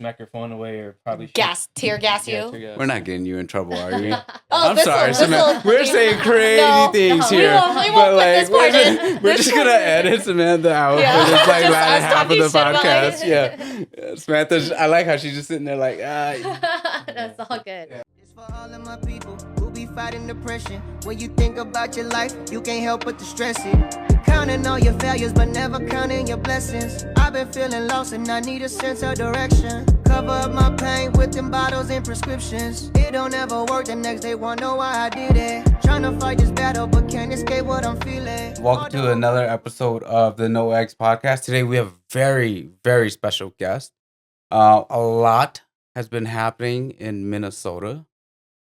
smack your phone away or probably tear gas you. tear gas. We're not getting you in trouble, are we? Oh, I'm sorry, Samantha. We're saying crazy things we here. won't put this part in. We're just going to edit Samantha out Yeah. for this like Just latter us half of talking the shit about podcast. it. Yeah. Samantha, I like how she's just sitting there like, That's all good. Yeah. It's for all of my people who be fighting depression. When you think about your life, you can't help but to stress it. Counting all your failures, but never counting your blessings. I've been feeling lost and I need a sense of direction. Cover up my pain with them bottles and prescriptions. It don't ever work, the next day wonder why I did it. Trying to fight this battle, but can't escape what I'm feeling. Welcome to another episode of the No Eggs podcast. Today we have a very, very special guest. A lot has been happening in Minnesota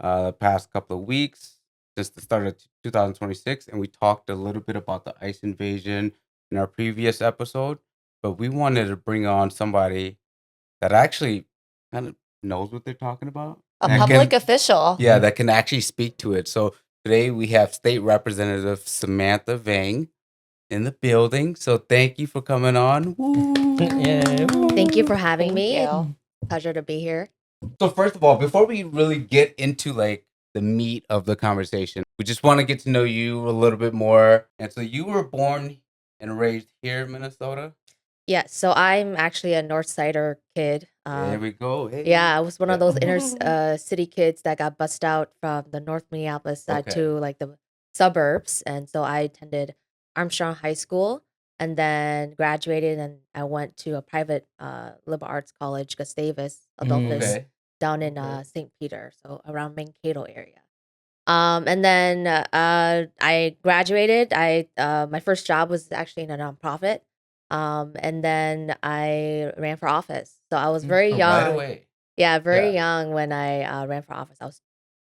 the past couple of weeks since the start of 2026, and we talked a little bit about the ICE invasion in our previous episode, but we wanted to bring on somebody that actually kind of knows what they're talking about. A That public can- official. Yeah, that can actually speak to it. So today we have State Representative Samantha Vang in the building. So thank you for coming on. Woo. Yeah. Thank you for having Thank me. you. Pleasure to be here. So first of all, before we really get into like the meat of the conversation, we just want to get to know you a little bit more. And so you were born and raised here in Minnesota? Yeah, so I'm actually a North Sider kid. There we go. Hey. Yeah, I was one of those Yeah. inner city kids that got bussed out from the North Minneapolis side Okay. to like the suburbs. And so I attended Armstrong High School and then graduated and I went to a private liberal arts college, Gustavus, Adolphus, Okay. down in Okay. St. Peter, so around Mankato area. And then I graduated. My first job was actually in a nonprofit. And then I ran for office. So I was very Oh, young. right away. Yeah, very Yeah. young when I ran for office. I was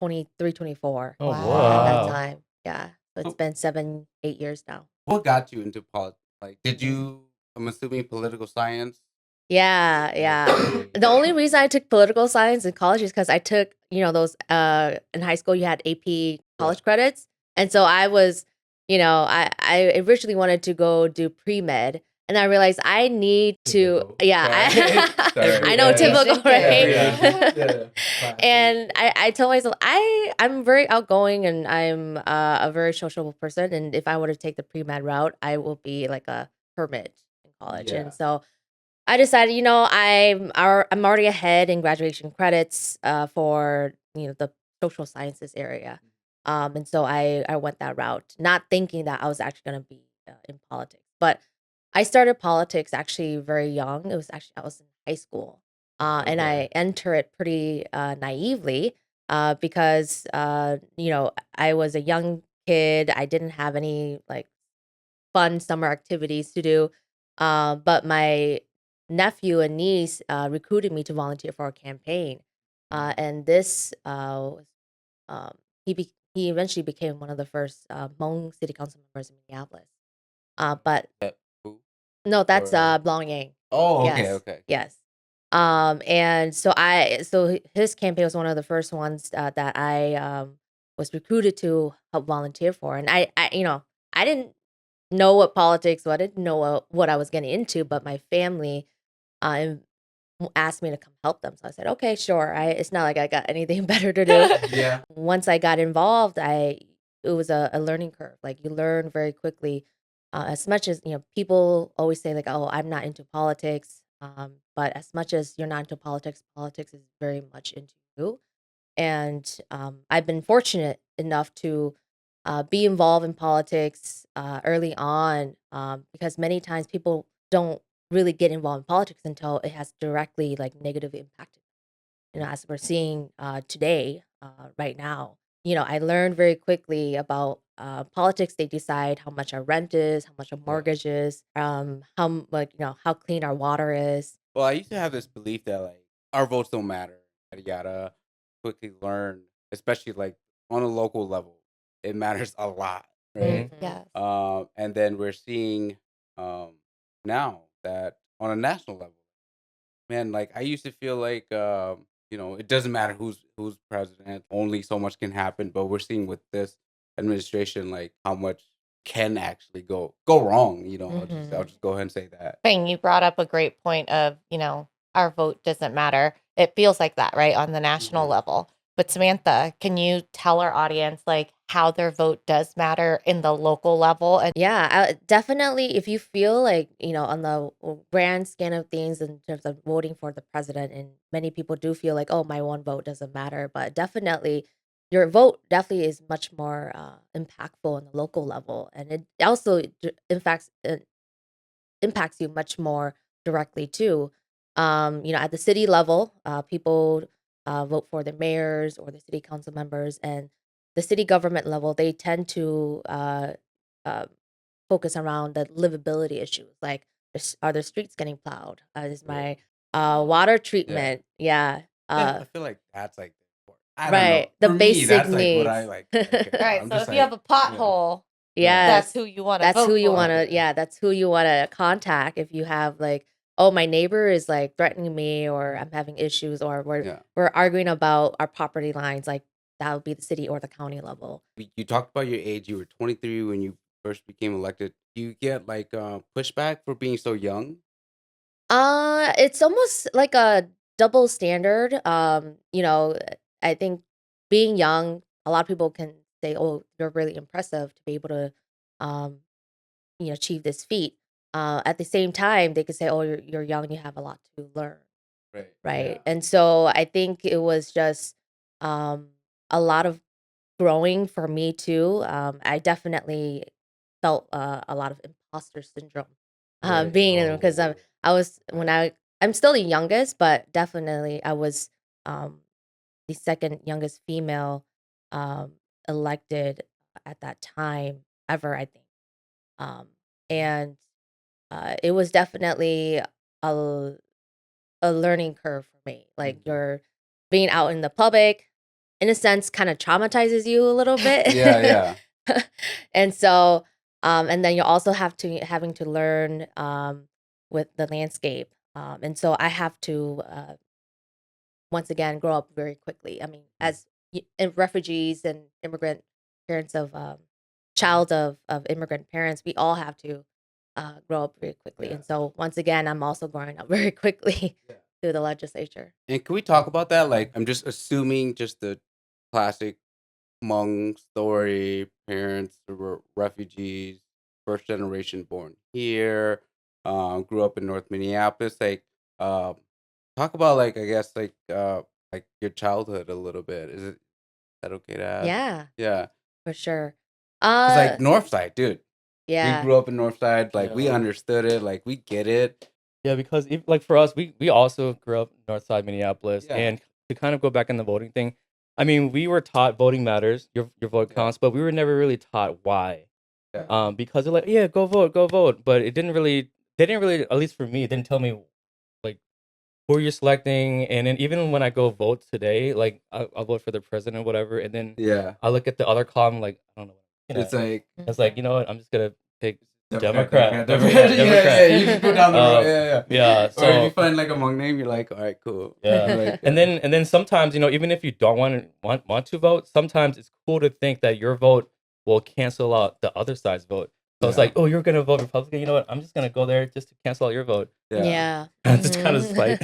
23, 24 Oh, at that wow. time. Yeah. So it's So- been 7, 8 years now. What got you into politics? Like, did you, I'm assuming political science? Yeah, yeah. The only reason I took political science in college is because I took, those in high school you had AP college credits. And so I was, I originally wanted to go do pre-med. And I realized I need to, Typical. Sorry. I know, Yeah. typical, right? Yeah. And I told myself, I'm very outgoing and I'm a very sociable person. And if I were to take the pre-med route, I will be like a hermit in college. Yeah. And so I decided, I'm already ahead in graduation credits for, the social sciences area. And so I went that route, not thinking that I was actually going to be in politics. But I started politics actually very young. I was in high school. And I enter it pretty naively because, I was a young kid. I didn't have any like fun summer activities to do. But my nephew and niece recruited me to volunteer for a campaign. And this, he eventually became one of the first Hmong city council members in Minneapolis. But Who? no, that's Or- Blong Yang. Oh, okay, Yes. okay. Yes. And so his campaign was one of the first ones that I was recruited to help volunteer for. And I didn't know what politics, I didn't know what I was getting into, but my family asked me to come help them. So I said, okay, sure. It's not like I got anything better to do. Yeah. Once I got involved, it was a learning curve. Like you learn very quickly. As much as people always say like, "Oh, I'm not into politics," but as much as you're not into politics, politics is very much into you. And I've been fortunate enough to be involved in politics early on because many times people don't really get involved in politics until it has directly like negatively impacted. As we're seeing today, right now. I learned very quickly about politics. They decide how much our rent is, how much our mortgage is, how clean our water is. Well, I used to have this belief that like our votes don't matter. Yada yada. Quickly learn, especially like on a local level, it matters a lot, right? Yeah. And then we're seeing now that on a national level, man, like I used to feel like it doesn't matter who's president, only so much can happen. But we're seeing with this administration, like how much can actually go wrong. I'll just go ahead and say that. Pheng, you brought up a great point of, our vote doesn't matter. It feels like that, right, on the national level. But Samantha, can you tell our audience like how their vote does matter in the local level? And Yeah, definitely. If you feel like, on the grand scan of things in terms of voting for the president, and many people do feel like, oh, my one vote doesn't matter, but definitely your vote definitely is much more impactful on the local level. And it also, in fact, impacts you much more directly too. At the city level, people vote for the mayors or the city council members, and the city government level, they tend to uh, focus around the livability issues, like are the streets getting plowed? Is my water Yeah. treatment? Yeah. I feel like that's like I don't know. Right. The For me, basic that's like what I needs. like. Okay, all right, I'm so just if you have like, a pothole, Yes. that's who you want to That's who vote you for. want to, Okay. yeah, that's who you want to contact if you have like, oh, my neighbor is like threatening me, or I'm having issues, or Yeah. we're arguing about our property lines. Like that would be the city or the county level. You talked about your age. You were 23 when you first became elected. Do you get like pushback for being so young? It's almost like a double standard. I think being young, a lot of people can say, "Oh, you're really impressive to be able to, um, achieve this feat." At the same time, they could say, "Oh, you're young, you have a lot to learn." Right. Right. Yeah. And so I think it was just um, a lot of growing for me too. I definitely felt a lot of imposter syndrome Right. being in, because Oh, I was when I'm still the youngest, but definitely I was um, the second youngest female um, elected at that time ever, I think. Um, and it was definitely a a learning curve for me. Like Mhm. you're being out in the public, in a sense, kind of traumatizes you a little bit. Yeah. And so, and then you also having to learn with the landscape. And so I have to once again grow up very quickly. I mean, as refugees and immigrant parents of child of immigrant parents, we all have to grow up very quickly. Yeah. And so once again, I'm also growing up very quickly Yeah. through the legislature. And can we talk about that? Like, I'm just assuming just the classic Hmong story, parents who were refugees, first generation born here, grew up in North Minneapolis. Like, um, talk about like I guess like your childhood a little bit. Is that okay to ask? Yeah, Yeah, for sure. cause like Uh, Northside, dude. We yeah, grew up in Northside. Like we Yeah. understood it. Like we get it. Yeah, because like for us, we also grew up north side Minneapolis, Yeah. and to kind of go back in the voting thing, I mean, we were taught voting matters, your vote Yeah. counts, but we were never really taught why. Yeah. Because they're like, yeah, go vote, but they didn't really, at least for me, didn't tell me like who you're selecting, and then even when I go vote today, like I'll vote for the president or whatever, and then Yeah. I look at the other column, like I don't know what I'm looking It's at. like It's like, you know what, I'm just gonna pick Democrat. Democrat. Yeah. You just go down the road. Um, Yeah. yeah, Or if so you find like a Hmong name, you're like, all right, cool. yeah. Like, And then sometimes, even if you don't want to vote, sometimes it's cool to think that your vote will cancel out the other side's vote. So it's Yeah. like, oh, you're gonna vote Republican. You know what? I'm just gonna go there just to cancel out your vote. Yeah. yeah. It's kind of like,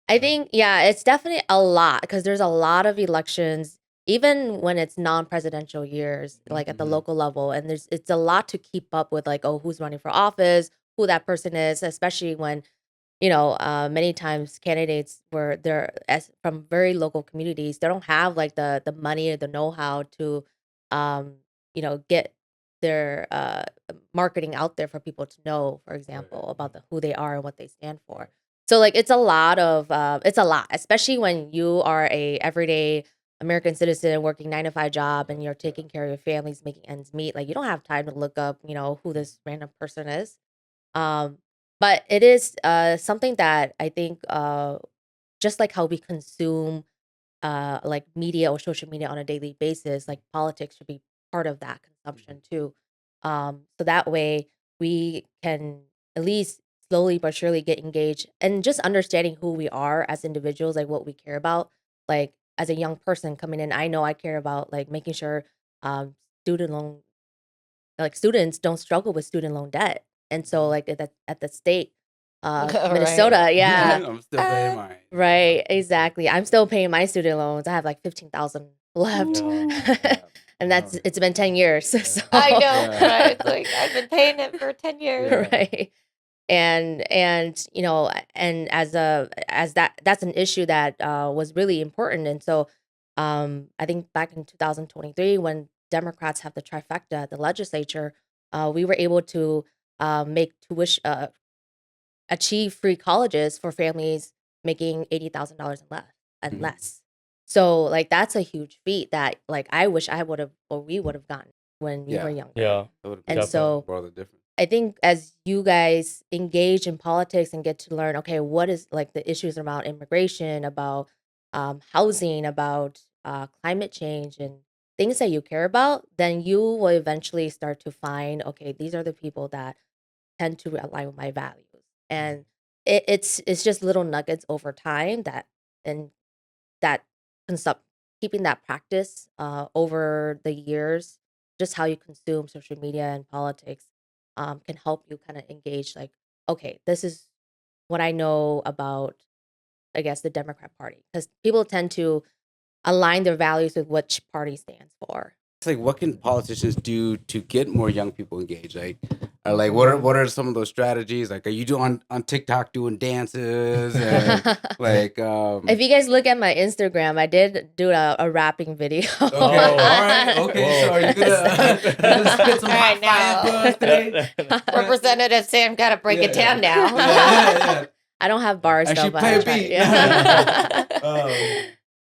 I think, yeah, it's definitely a lot because there's a lot of elections, even when it's non-presidential years, like at the Mhm. local level, and it's a lot to keep up with, like, oh, who's running for office, who that person is, especially when many times candidates were there as from very local communities. They don't have like the money or the know-how to, um, get their marketing out there for people to know, for example, about who they are and what they stand for. So like it's a lot, especially when you are a everyday American citizen working 9 to 5 job and you're taking care of your families, making ends meet. Like you don't have time to look up, who this random person is. Um, but it is something that I think just like how we consume like media or social media on a daily basis, like politics should be part of that consumption too. So that way we can at least slowly but surely get engaged and just understanding who we are as individuals, like what we care about. Like as a young person coming in, I know I care about like making sure um, student loan like students don't struggle with student loan debt. And so like at the state Minnesota. Right. Yeah. I'm still paying mine. Right, exactly. I'm still paying my student loans. I have like 15,000 left. Yeah. And it's been 10 years. So I know, Yeah. right? It's like I've been paying it for 10 years. Yeah. right. And you know, and that's an issue that was really important. And so I think back in 2023 when Democrats have the trifecta at the legislature, we were able to make tuition achieve free colleges for families making $80,000 and less and Mhm. less. So like that's a huge feat that like I wish I would have or we would have gotten when we Yeah. were younger. Yeah. That would've And been so world of difference. I think as you guys engage in politics and get to learn, okay, what is like the issues about immigration, about housing, about climate change, and things that you care about, then you will eventually start to find, okay, these are the people that tend to align with my values, and it's just little nuggets over time that and that consup keeping that practice over the years, just how you consume social media and politics can help you kind of engage like, okay, this is what I know about, I guess, the Democrat Party. Because people tend to align their values with which party stands for. It's like, what can politicians do to get more young people engaged? Like what are some of those strategies? Like, are you doing on TikTok doing dances and like? If you guys look at my Instagram, I did do a rapping video. Okay, all right, okay. So Whoa. are you gonna spit some hot I know. fire for us today? Representative Sam got to break it Yeah. down now. Yeah. I don't have bars Actually, though, but play I a try. beat. Yeah.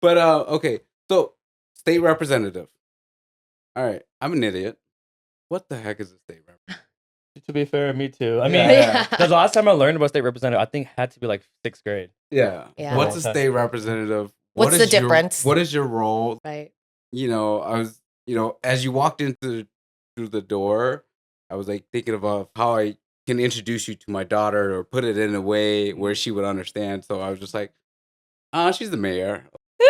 But okay. So state representative. All right, I'm an idiot. What the heck is a state rep? To be fair, me too. I mean, Yeah. because the last time I learned about state representative, I think had to be like 6th grade. Yeah. Yeah. What's a state representative? What's What the is your- difference? What is your role? Right. You know, I was, as you walked through the door, I was like thinking of how I can introduce you to my daughter or put it in a way where she would understand. So I was just like, she's the mayor.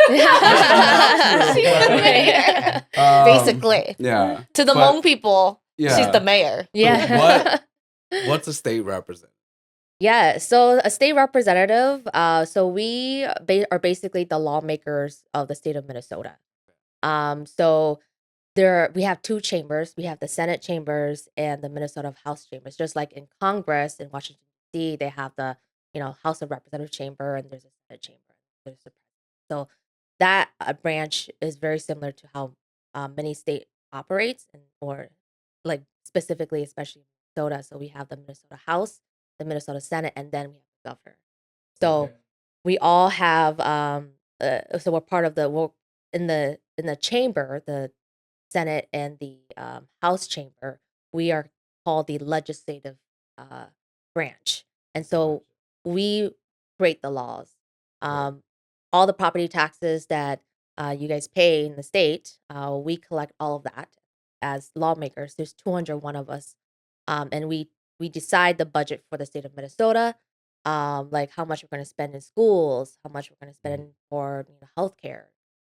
She's the mayor. Basically. Yeah. To the But- Hmong people, Yeah. she's the mayor. Yeah. What's a state representative? Yeah, so a state representative, so we are basically the lawmakers of the state of Minnesota. So we have two chambers. We have the Senate chambers and the Minnesota House chambers. Just like in Congress in Washington D.C., they have the House of Representative chamber and there's a Senate chamber. There's the so that branch is very similar to how many state operates or like specifically, especially in Minnesota. So we have the Minnesota House, the Minnesota Senate, and then we have the governor. So we all have so we're part of we're in the chamber, the Senate and the House chamber. We are called the legislative branch, and so we create the laws. All the property taxes that you guys pay in the state, we collect all of that as lawmakers. There's 201 of us, and we decide the budget for the state of Minnesota, like how much we're going to spend in schools, how much we're going to spend for healthcare,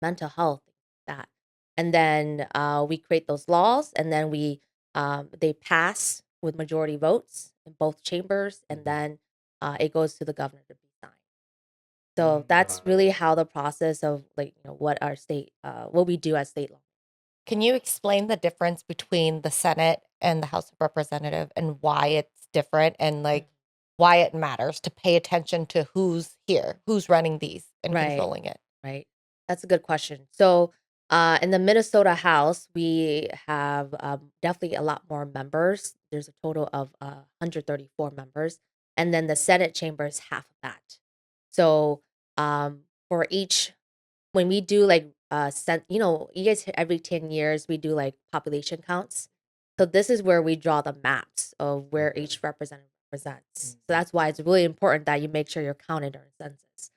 mental health, that, and then we create those laws, and then they pass with majority votes in both chambers, and then it goes to the governor to be signed. So that's really how the process of what our state, what we do as state law. Can you explain the difference between the Senate and the House of Representative and why it's different and like why it matters to pay attention to who's here, who's running these and Right. controlling it? Right. That's a good question. So in the Minnesota House, we have definitely a lot more members. There's a total of 134 members. And then the Senate chamber is half of that. So for each, when we do like, you guys, every 10 years, we do like population counts. So this is where we draw the maps of where each representative represents. So that's why it's really important that you make sure you're counted during census.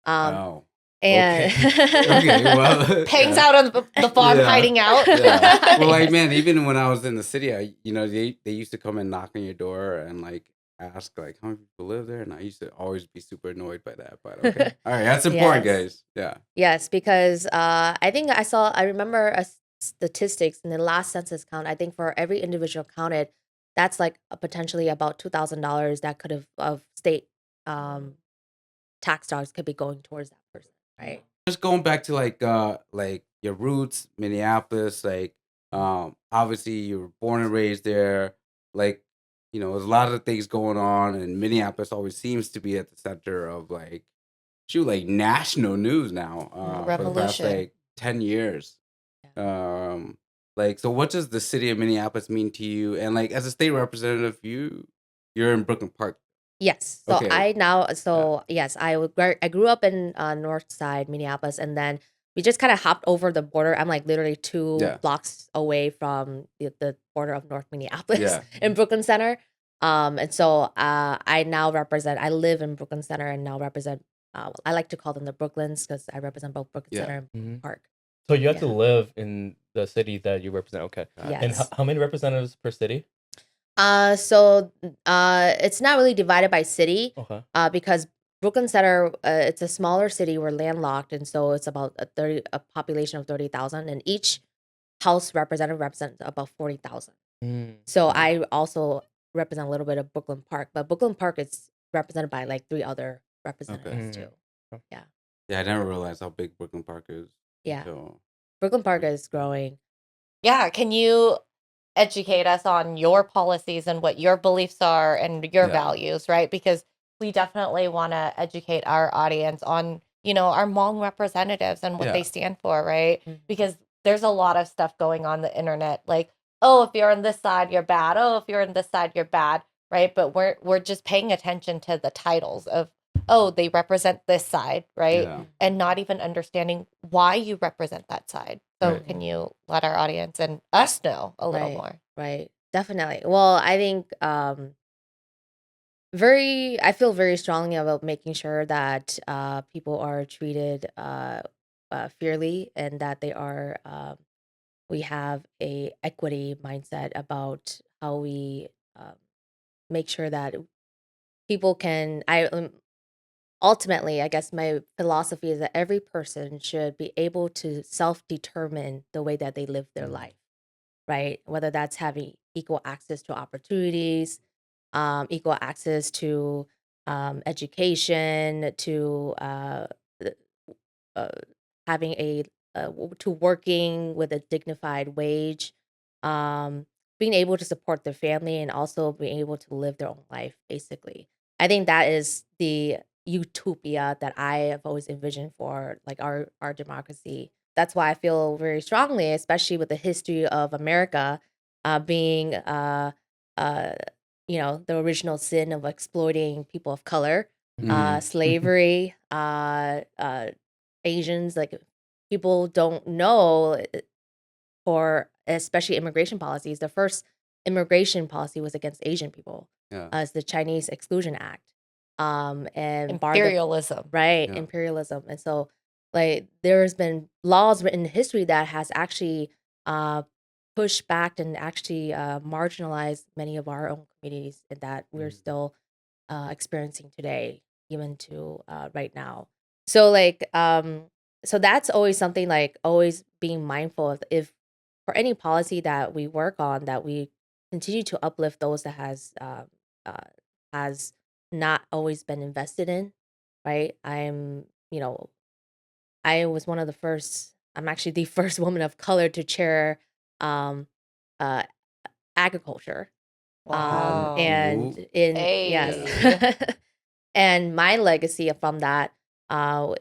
Wow. And Okay, well, Pheng's yeah. out on the farm Yeah. hiding out. Yeah. Well, like, man, even when I was in the city, they used to come and knock on your door and like ask like how many people live there, and I used to always be super annoyed by that. But okay, all right, that's important, Yes. guys. Yeah. Yes, because I think I remember statistics in the last census count. I think for every individual counted, that's like potentially about $2,000 that could have of state tax dollars could be going towards that person, right? Just going back to like your roots, Minneapolis, like obviously you were born and raised there. Like, there's a lot of things going on, and Minneapolis always seems to be at the center of like national news now, for the past Revolution. like 10 years. Like, so what does the city of Minneapolis mean to you? And like as a state representative, you're in Brooklyn Park. Yes. So Okay. I now, so yes, I grew up in North Side Minneapolis, and then we just kind of hopped over the border. I'm like literally 2 Yeah. blocks away from the border of North Minneapolis Yeah. in Brooklyn Center. And so I now represent. I live in Brooklyn Center and now represent. I like to call them the Brooklyns because I represent both Brooklyn Yeah. Center and Mhm. Park. So you have to Yeah. live in the city that you represent. Okay. Got it. And Yes. how many representatives per city? So it's not really divided by city, Okay. because Brooklyn Center, it's a smaller city. We're landlocked, and so it's about a population of 30,000, and each house representative represents about 40,000. Mm. So Okay. I also represent a little bit of Brooklyn Park, but Brooklyn Park is represented by like 3 other representatives Okay. too. Mm. Yeah, Yeah, I never realized how big Brooklyn Park is. yeah. So Brooklyn Park is growing. Yeah, can you educate us on your policies and what your beliefs are and your Yeah. values, right? Because we definitely want to educate our audience on, our Hmong representatives and what Yeah. they stand for, right? Mhm. Because there's a lot of stuff going on the internet, like, oh, if you're on this side, you're bad. Oh, if you're on this side, you're bad, right? But we're just paying attention to the titles of, oh, they represent this side, right? Yeah. And not even understanding why you represent that side. So Right. can you let our audience and us know a little Right, more? right, definitely. Well, I think I feel very strongly about making sure that people are treated fairly, and that we have a equity mindset about how we make sure that people can. Ultimately, I guess my philosophy is that every person should be able to self-determine the way that they live their Mm. life, right? Whether that's having equal access to opportunities, equal access to education, to uh, having to working with a dignified wage, um, being able to support their family, and also being able to live their own life. Basically, I think that is the utopia that I have always envisioned for like our democracy. That's why I feel very strongly, especially with the history of America being uh, the original sin of exploiting people of color, Mm. slavery, Asians. Like, people don't know, for especially immigration policies. The first immigration policy was against Asian people, Yeah. as the Chinese Exclusion Act, and barred Imperialism. right, Yeah. imperialism. And so, like, there's been laws written in history that has actually pushed back and actually marginalized many of our own communities, and that we're Mm. still experiencing today, even to right now. So so that's always something, like always being mindful of, if for any policy that we work on, that we continue to uplift those that has not always been invested in, right? I was one of the first. I'm actually the first woman of color to chair um, uh, agriculture. Wow. And Ooh. yes, Hey. and my legacy from that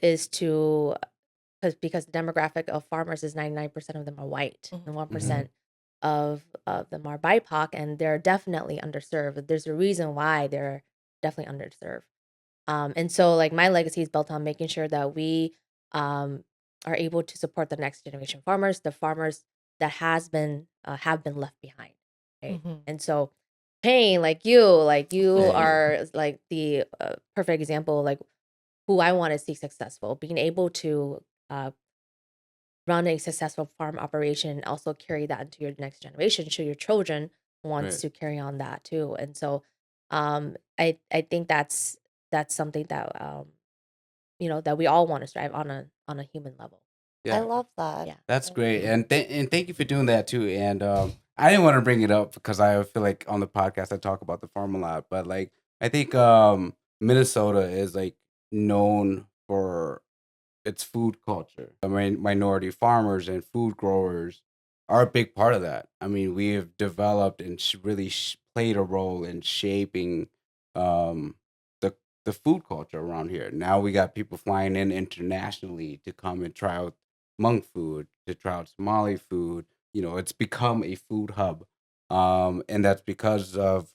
is to, because the demographic of farmers is 99% of them are white, Mhm. and one Mhm. of them are BIPOC, and they're definitely underserved. There's a reason why they're definitely underserved. And so, like, my legacy is built on making sure that we um, are able to support the next generation farmers, the farmers that have been left behind, right? Mhm. And so, Payne, like you Hey. are like the perfect example, like who I want to see successful, being able to uh, run a successful farm operation, and also carry that into your next generation, show your children wants Right. to carry on that too. And so I think that's something that that we all want to strive on a human level. I Yeah. love that. Yeah. That's great, Yeah. and thank you for doing that too. And I didn't want to bring it up because I feel like on the podcast I talk about the farm a lot, but like I think Minnesota is like known for its food culture. I mean, minority farmers and food growers are a big part of that. I mean, we have developed and really played a role in shaping um, the the food culture around here. Now we got people flying in internationally to come and try out monk food, to try out Somali food. It's become a food hub, and that's because of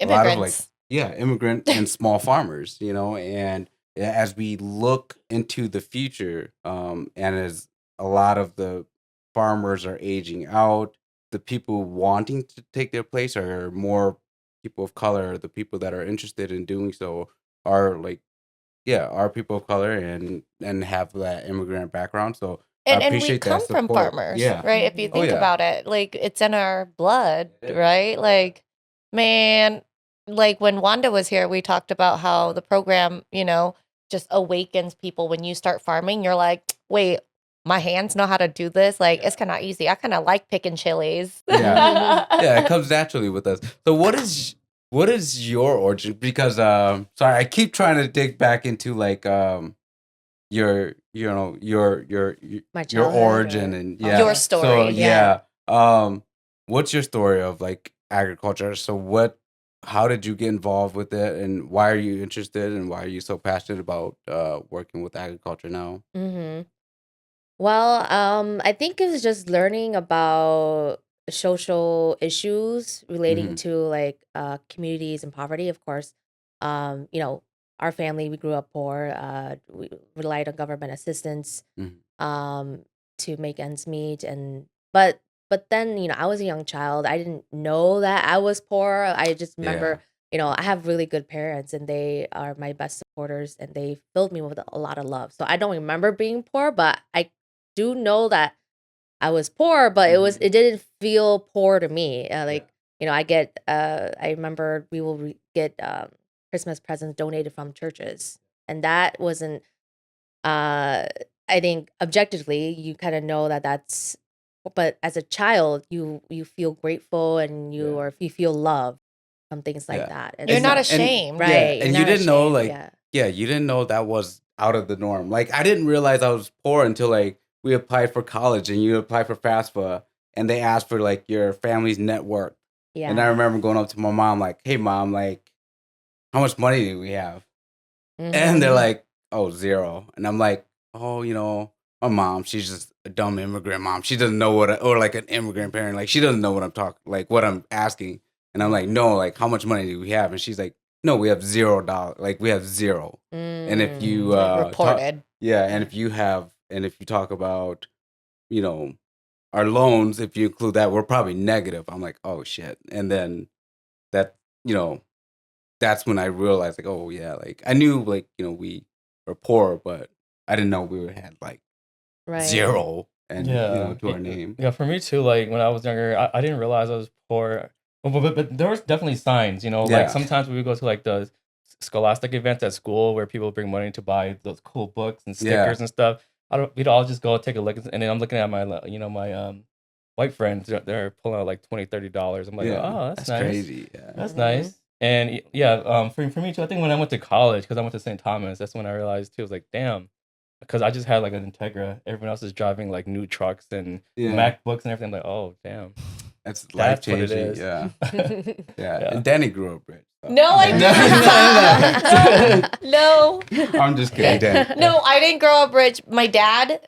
a lot of like Immigrants. immigrant and small farmers. And as we look into the future, and as a lot of the farmers are aging out, the people wanting to take their place are more people of color. The people that are interested in doing so are like, are people of color and have that immigrant background. So I And we appreciate that come from support. farmers, Yeah. right? If you Mhm. Oh think yeah. about it, like it's in our blood, Yeah. right? Like, man, like when Wanda was here, we talked about how the program, just awakens people. When you start farming, you're like, wait, my hands know how to do this. Like, it's kind of easy. I kind of like picking chilies. Yeah. Yeah, it comes naturally with us. So what is your origin? Because sorry, I keep trying to dig back into like your My your childhood origin or and oh, yeah. Your So story. yeah. What's your story of like agriculture? So how did you get involved with it, and why are you interested, and why are you so passionate about working with agriculture now? Mhm. Well, I think it was just learning about social issues relating Mm-hmm. to like communities and poverty, of course. Our family, we grew up poor. We relied on government assistance Mm-hmm. um to make ends meet but then, I was a young child. I didn't know that I was poor. I just Yeah. remember, I have really good parents and they are my best supporters and they filled me with a lot of love. So I don't remember being poor, but I do know that I was poor, but Mm-hmm. it didn't feel poor to me. Yeah. I remember we will get Christmas presents donated from churches. And that wasn't uh I think objectively you kind of know that that's but as a child you feel grateful and Yeah. you feel love from things like Yeah. that. You're It's not And ashamed. yeah, right. You're and you not didn't know ashamed. like Yeah. you didn't know that was out of the norm. Like I didn't realize I was poor until like we applied for college and you applied for FAFSA and they asked for like your family's net worth. And I Yeah. remember going up to my mom like, "Hey mom, like how much money do we have?" And they're Mhm. like, "Oh, zero." And I'm like, "Oh, my mom, she's just a dumb immigrant mom. She doesn't know or like an immigrant parent. Like she doesn't know what I'm talking, like what I'm asking." And I'm like, "No, like how much money do we have?" And she's like, "No, we have $0. Like we have zero." And if you Reported. and if you talk about, you know, our loans, if you include that, we're probably negative. I'm like, "Oh shit." And then that, you know, that's when I realized like, oh yeah, like I knew like, we were poor, but I didn't know had like Right. zero and Yeah, to our name. yeah. For me too. Like when I was younger, I didn't realize I was poor. But there was definitely signs. Like Yeah. sometimes we would go to like the scholastic events at school where people bring money to buy those cool books and Yeah. stickers and stuff. We'd all just go take a look, and then I'm looking at my white friends. They're pulling out like $20-$30. I'm like, Yeah. oh, that's That's nice. crazy. Yeah. That's Mhm. nice. And yeah, for me too. I think when I went to college, because I went to St. Thomas, that's when I realized too. I was like, damn, because I just had like an Integra. Everyone else is driving like new trucks and Yeah. MacBooks and everything. I'm like, oh damn, That's life that's what it changing. is. Yeah. Yeah. Yeah. And Danny grew up rich. So. No, I didn't. No. I'm just kidding, Danny. No, I didn't grow up rich. My dad,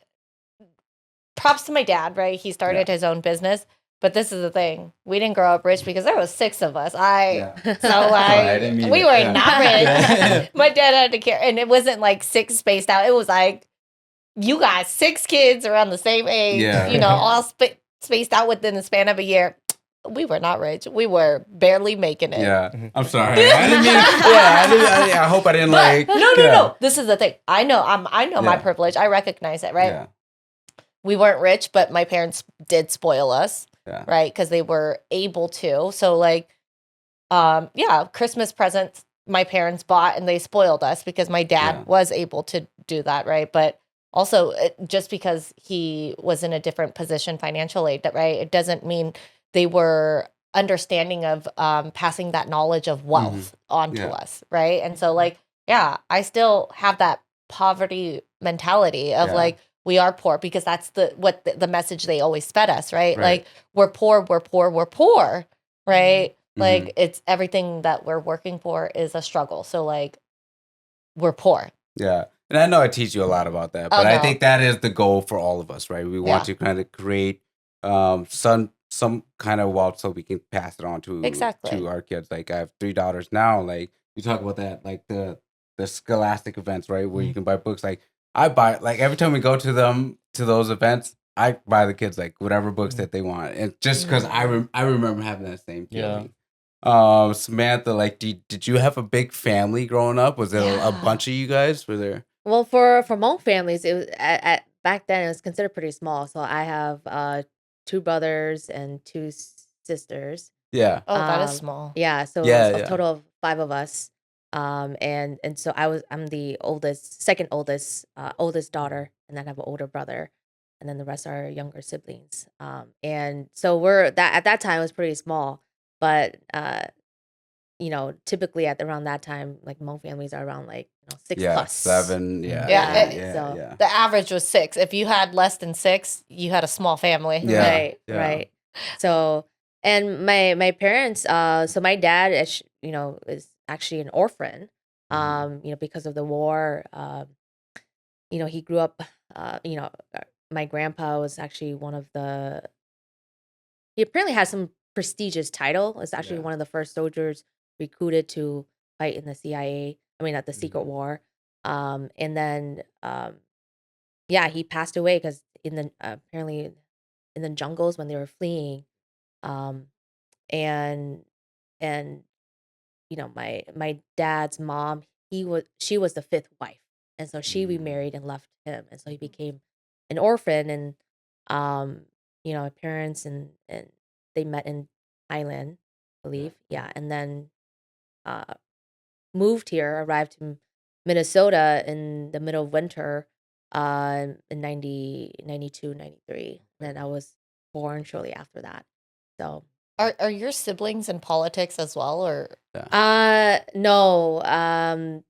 props to my dad, right? He started his own business. But this is the thing. We didn't grow up rich because there was 6 of us. Yeah. So I didn't mean we it. were Yeah. not rich. My dad had to care. And it wasn't like 6 spaced out. It was like, you got 6 kids around the same age, Yeah. all spaced out within the span of a year. We were not rich. We were barely making it. Yeah. I'm sorry. I didn't mean yeah, I hope I didn't like No. This is the thing. I know my Yeah. privilege. I recognize it, right? Yeah. We weren't rich, but my parents did spoil us, Yeah. right? Because they were able to. So like, Christmas presents my parents bought and they spoiled us because my dad was able to do that, right? But also just because he was in a different position financially, right? It doesn't mean they were understanding of passing that knowledge of wealth onto Yeah. us, right? And so like, yeah, I still have that poverty mentality of Yeah. like, we are poor because that's the message they always fed us, right? Right. Like we're poor, right? Mhm. Like it's everything that we're working for is a struggle. So like we're poor. Yeah. And I know I teach you a lot about that, Oh, but I no. think that is the goal for all of us, right? We want Yeah. to kind of create some kind of wealth so we can pass it on Exactly. to our kids. Like I have 3 daughters now. Like you talk about that, like the scholastic events, right? Where you can buy books. Like I buy, like every time we go to those events, I buy the kids like whatever books that they want. And just because I remember having that same Yeah. feeling. Samantha, like did you have a big family growing up? Was there a Yeah. bunch of you guys? Were there? Well, for Hmong families, it was at back then it was considered pretty small. So I have 2 brothers and 2 sisters. Yeah. Oh, that is Um, small. yeah, so Yeah, a yeah. total of 5 of us. And so I'm the second oldest, oldest daughter, and then I have an older brother, and then the rest are younger siblings. And so we're that at that time it was pretty small, but typically at around that time, like Hmong families are around like 6 Yeah, plus. 7. Yeah. Yeah, Yeah. so- Yeah. The average was 6. If you had less than 6, you had a small family. Yeah. Right, yeah. right. So, and my parents, so my dad is actually an orphan, because of the war. He grew up, my grandpa was actually he apparently has some prestigious title. It's actually Yeah. one of the first soldiers recruited to fight in the CIA. I mean, at the Secret War. And then, yeah, he passed away because apparently in the jungles when they were fleeing, um, and and my dad's mom, she was the 5th wife, and so she remarried and left him, and so he became an orphan, and my parents and they met in Thailand, I believe, yeah, and then uh moved here, arrived in Minnesota in the middle of winter, in 92, 93. Then I was born shortly after that. So, Are your siblings in politics as well, or no,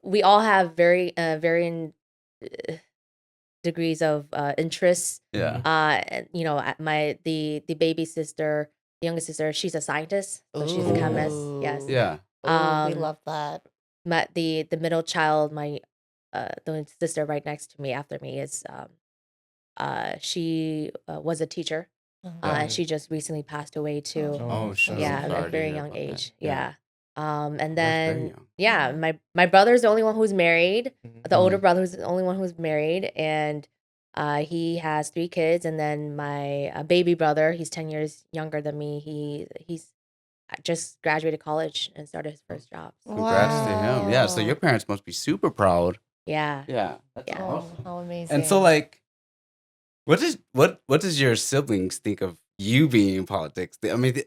we all have varying degrees of interests. Yeah. The baby sister, the youngest sister, she's a scientist, so she's a chemist. Yes. Ooh. Yeah. Oh, we Um, love that. the middle child, the sister right next to me after me is she was a teacher, and she just recently passed away too. Oh, shit. I'm Yeah, sorry at a to very hear young about that. age. Yeah. Yeah. And That's very then young. yeah, my brother's the only one who's married. The older Mhm. brother's the only one who's married, and he has 3 kids. And then my baby brother, he's 10 years younger than me. He's just graduated college and started his first job. So, Congrats to him. Yeah. So Wow. your parents must be super proud. yeah. Yeah. That's Yeah. Oh, awesome. how amazing. And so, like, what does your siblings think of you being in politics? I mean,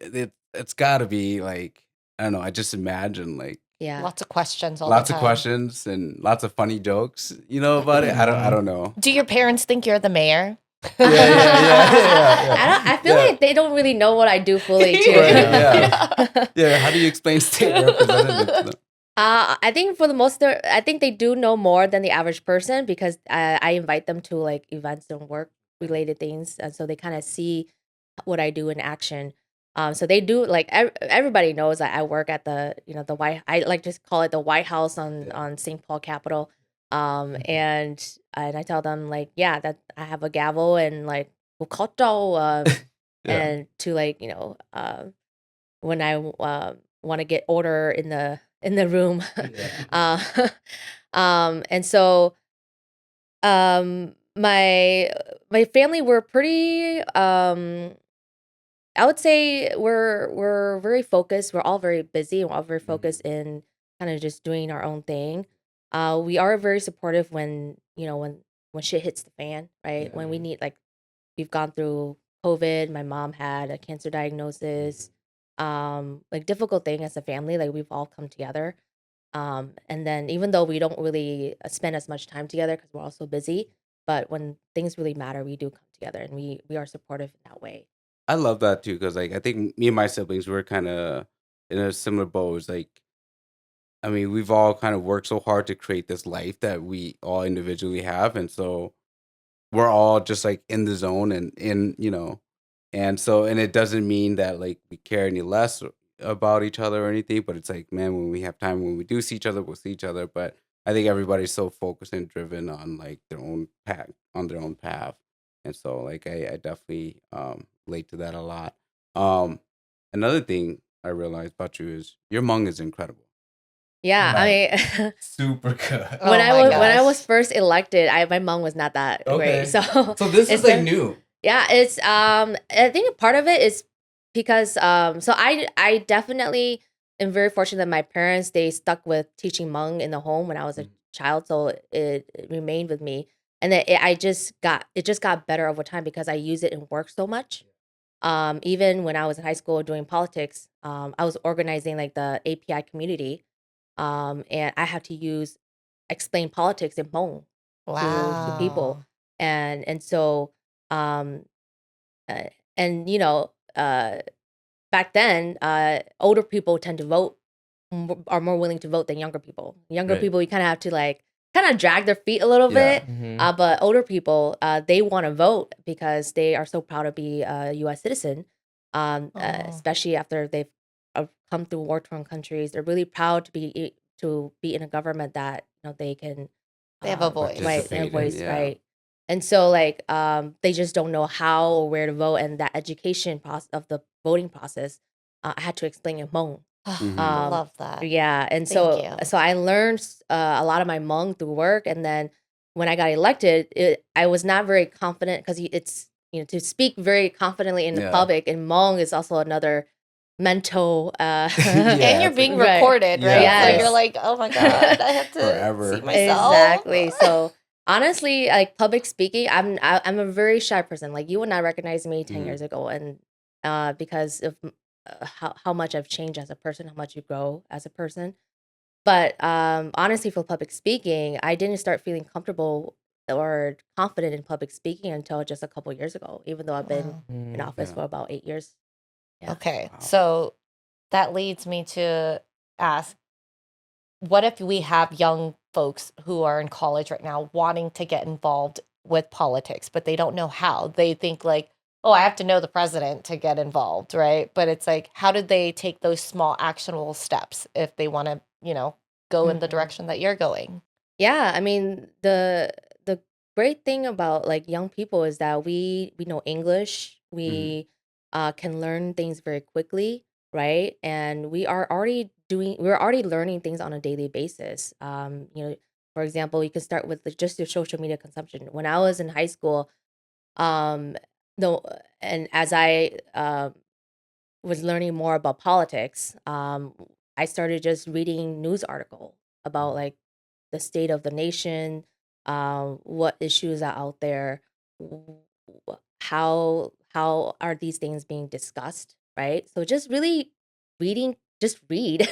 it's got to be like, I don't know. I just imagine like Yeah. lots of questions all lots the of time. questions and lots of funny jokes, about it. I don't know. Do your parents think you're the mayor? Yeah. I feel Yeah. like they don't really know what I do fully too. Right, yeah. Yeah. How do you explain state representative to them? I think for the most, I think they do know more than the average person because I invite them to like events and work related things, and so they kind of see what I do in action. So they do like everybody knows that I work at the White. I like just call it the White House on St. Paul Capitol. And I tell them like, yeah, that I have a gavel and like Yeah. and to like when I want to get order in the room. And so my family were pretty I would say we're very focused. We're all very busy and we're all very focused in kind of just doing our own thing. We are very supportive when shit hits the fan, right? When we need like we've gone through COVID. My mom had a cancer diagnosis. Like difficult thing as a family. Like we've all come together. And then even though we don't really spend as much time together because we're all so busy, but when things really matter, we do come together and we are supportive in that way. I love that too because like I think me and my siblings were kind of in a similar boat. It's like I mean, we've all kind of worked so hard to create this life that we all individually have, and so we're all just like in the zone and in and so and it doesn't mean that like we care any less about each other or anything, but it's like man, when we have time, when we do see each other, we'll see each other. But I think everybody's so focused and driven on like their own path, on their own path, and so like I definitely relate to that a lot. um Another thing I realized about you is your Hmong is incredible. Yeah, Like I mean, super good. when Oh I my when I was gosh. first elected, my mom was not that great. Okay. So So this it's is like been new. yeah, it's I think part of it is because so I definitely am very fortunate that my parents they stuck with teaching Hmong in the home when I was a child, so it remained with me. And then it just got better over time because I use it in work so much. Even when I was in high school doing politics, I was organizing like the API community, and I had to use explain politics in Hmong to people, Wow. and so um uh, and back then older people tend to vote are more willing to vote than younger people. Younger Right. people you kind of have to like kind of drag their feet a little Yeah. bit, Mhm. but older people they want to vote because they are so proud to be a U.S. citizen, Oh. especially after they've come through war-torn countries. They're really proud to be in a government that they can They have a voice. right, their Participate in, voice, yeah. right. And so like they just don't know how or where to vote, and that education process of the voting process I had to explain in Hmong. I Mhm. love that. Yeah, and Thank so you. so I learned a lot of my Hmong through work, and then when I got elected, I was not very confident because it's to speak very confidently in the Yeah. public in Hmong is also another mental And Yeah, you're it's being right. recorded, right? Yeah, So Yes. you're like, oh my God, I have to Forever. see myself. Exactly. So honestly, like public speaking, I'm a very shy person. Like you would not recognize me 10 Mhm. years ago, and because of how much I've changed as a person, how much you grow as a person. But honestly, for public speaking, I didn't start feeling comfortable or confident in public speaking until just a couple years ago. Even though I've been Wow. in Mm. office Yeah. for about 8 years. Yeah. Okay. Wow. So that leads me to ask, what if we have young folks who are in college right now wanting to get involved with politics, but they don't know how? They think like, oh, I have to know the president to get involved, right? But it's like, how did they take those small actionable steps if they want to, go in the Mhm. direction that you're going? Yeah, I mean the great thing about like young people is that we know English. Mhm. We can learn things very quickly, right? And we're already learning things on a daily basis. For example, you can start with just your social media consumption. When I was in high school, um, no, and as I was learning more about politics, I started just reading news article about like the state of the nation, what issues are out there, how are these things being discussed, right? So just really reading, just read.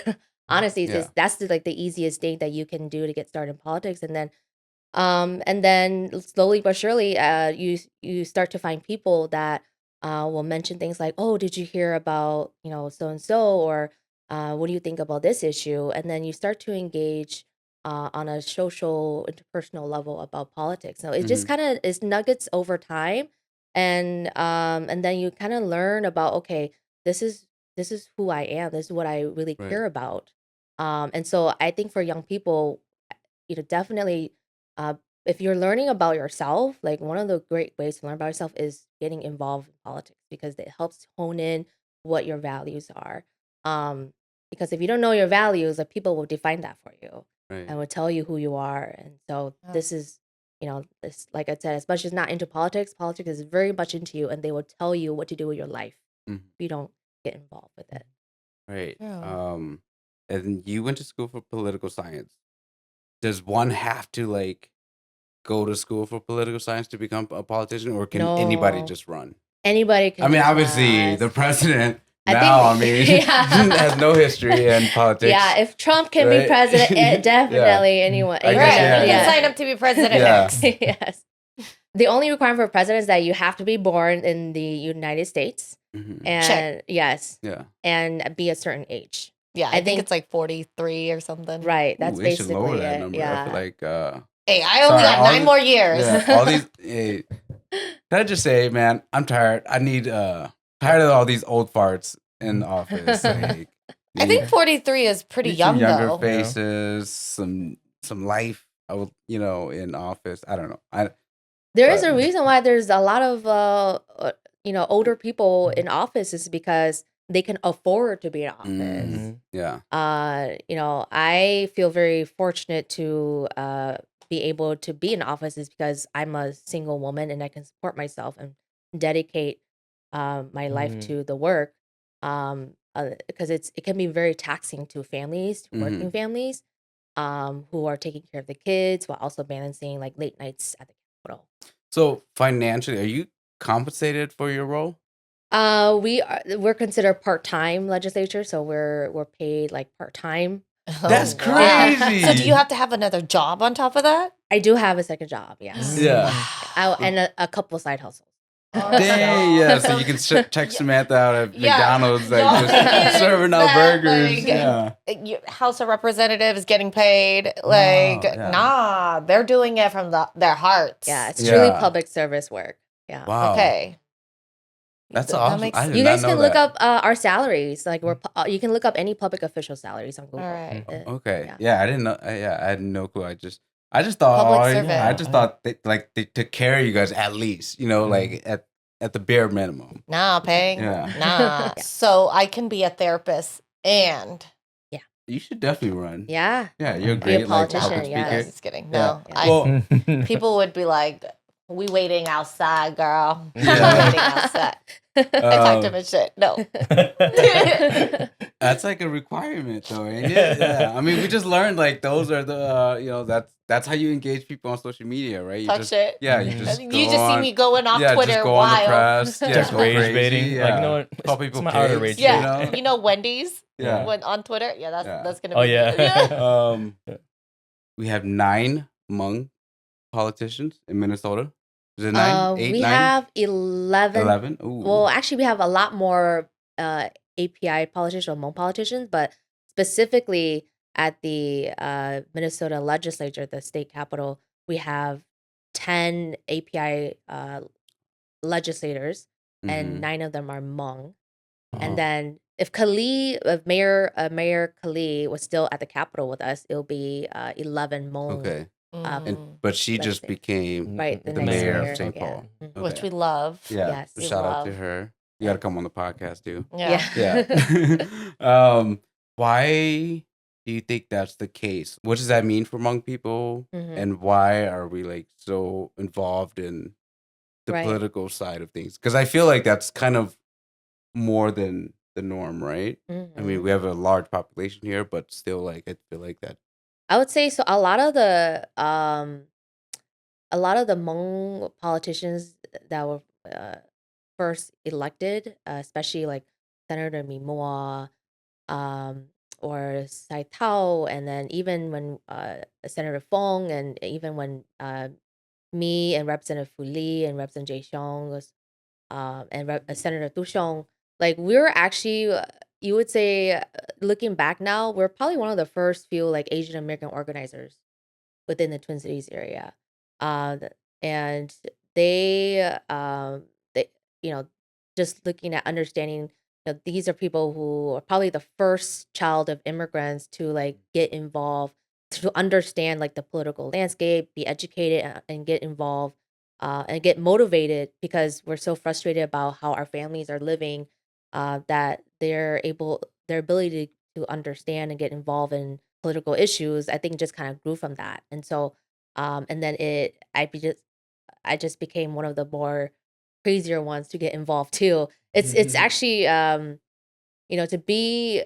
Honestly, Yeah. that's like the easiest thing that you can do to get started in politics, and then slowly but surely, you start to find people that will mention things like, "Oh, did you hear about so and so?" Or "What do you think about this issue?" And then you start to engage on a social, interpersonal level about politics. So it just Mhm. kind of is nuggets over time, and then you kind of learn about okay, this is this is who I am. This is what I really Right. care about. And so I think for young people, definitely, uh, if you're learning about yourself, like one of the great ways to learn about yourself is getting involved in politics because it helps hone in what your values are. Um, because if you don't know your values, like people will define that for you Right. and will tell you who you are. And so Yeah. this is, this like I said, as much as not into politics, politics is very much into you, and they will tell you what to do with your life Mhm. if you don't get involved with it. Right. True. And you went to school for political science. Does one have to like go to school for political science to become a politician, or can anybody No, just run? anybody can I mean, just obviously, run. the president I now, I think, mean, yeah. has no history in politics, Yeah, if Trump can be right? president, Yeah. definitely anyone. I You guess, Right. know, You can yeah. sign up to be president Yeah. next. yes. The only requirement for president is that you have to be born in the United States, Mhm. and yes, Yeah. and be a certain age. Yeah, I I think think it's like 43 or something. right. That's Ooh, they should lower basically that it. number. I feel Yeah. like Hey, I only sorry, got all 9 these- more years. yeah, all these can I just say, man, I'm tired. I need tired of all these old farts in the office. Like I think 43 is pretty need some young younger though. faces, some life. I will, in office. I don't know. There is But- a reason why there's a lot of older people in office is because they can afford to be in office. Mm, yeah. I feel very fortunate to be able to be in office is because I'm a single woman and I can support myself and dedicate my life Mm. to the work. Because it can be very taxing to families, to working families, who are taking care of the kids while also balancing like late nights at the Capitol. So financially, are you compensated for your role? We're considered part-time legislature, so we're paid like part-time. That's Oh, wow. crazy. So do you have to have another job on top of that? I do have a second job, yes. Yeah. And a couple side hustles. Dang, yeah. So you can check Samantha out at Yeah. McDonald's, like Y'all just serving out that, burgers. like, Yeah. House of Representatives getting paid. Like, yeah. nah, they're doing it from their hearts. Yeah, it's truly Yeah. public service work. Yeah. Wow. Okay. That's That awesome. makes I did You not guys know can look that. up our salaries. Like you can look up any public official salaries on Google. All right. Okay. Yeah. Yeah, I didn't know. Yeah, I had no clue. I just thought, Public I servant. just thought they took care of you guys at least, like at the bare minimum. Nah, Peng. Yeah. Nah. Yeah. So I can be a therapist and You should definitely run. Yeah. Yeah, you're Be great. a Like politician, public yes. speaker. just kidding. Yeah. No. Yeah. Well, People would be like, we waiting outside, girl. Yeah. We waiting outside. I talked to him and shit. No. that's like a requirement, though, ain't it? Yeah. I mean, we just learned like those are the that's how you engage people on social media, right? You Talk just shit. yeah, you Mhm. just You go just see on- me going off yeah, Twitter just go on the wild. press, yeah, Just go rage crazy, baiting. yeah. Like, you know what? Call It's people my outer pigs, rage you bait. know? You know Wendy's Yeah. when on Twitter? Yeah, Yeah. that's gonna Oh, be yeah. We have 9 Hmong politicians in Minnesota. Is it 9? 8, we 9? have 11. 11? Ooh. Well, actually, we have a lot more API politicians or Hmong politicians, but specifically at the Minnesota legislature, the state capitol, we have 10 API legislators, and Mhm. 9 of them are Hmong. Uh-huh. And then if Mayor Kali was still at the Capitol with us, it'll be 11 Hmong. Okay. Mm. But she just Legislative. became Right, the next mayor mayor, of St. yeah. Paul. Mhm. Which Okay. we love. Yeah. Yes. we Shout out to love. her. You got to come on the podcast too. Yeah. Yeah. Why do you think that's the case? What does that mean for Hmong people? Mhm. And why are we like so involved in the Right. political side of things? Because I feel like that's kind of more than the norm, right? I mean, Mhm. we have a large population here, but still, like, I feel like that. I would say so. A lot of the Hmong politicians that were first elected, especially like Senator Mimoa, or Sai Tao, and then even when Senator Fong, and even when me and Representative Fu Li and Representative Jay Xiong was, and Senator Tu Xiong, like we were actually, you would say, looking back now, we're probably one of the first few like Asian American organizers within the Twin Cities area, and they, just looking at understanding, these are people who are probably the first child of immigrants to like get involved, to understand like the political landscape, be educated, and get involved, and get motivated because we're so frustrated about how our families are living, that their ability to understand and get involved in political issues, I think just kind of grew from that. And so, and then I just became one of the more crazier ones to get involved too. It's actually, to be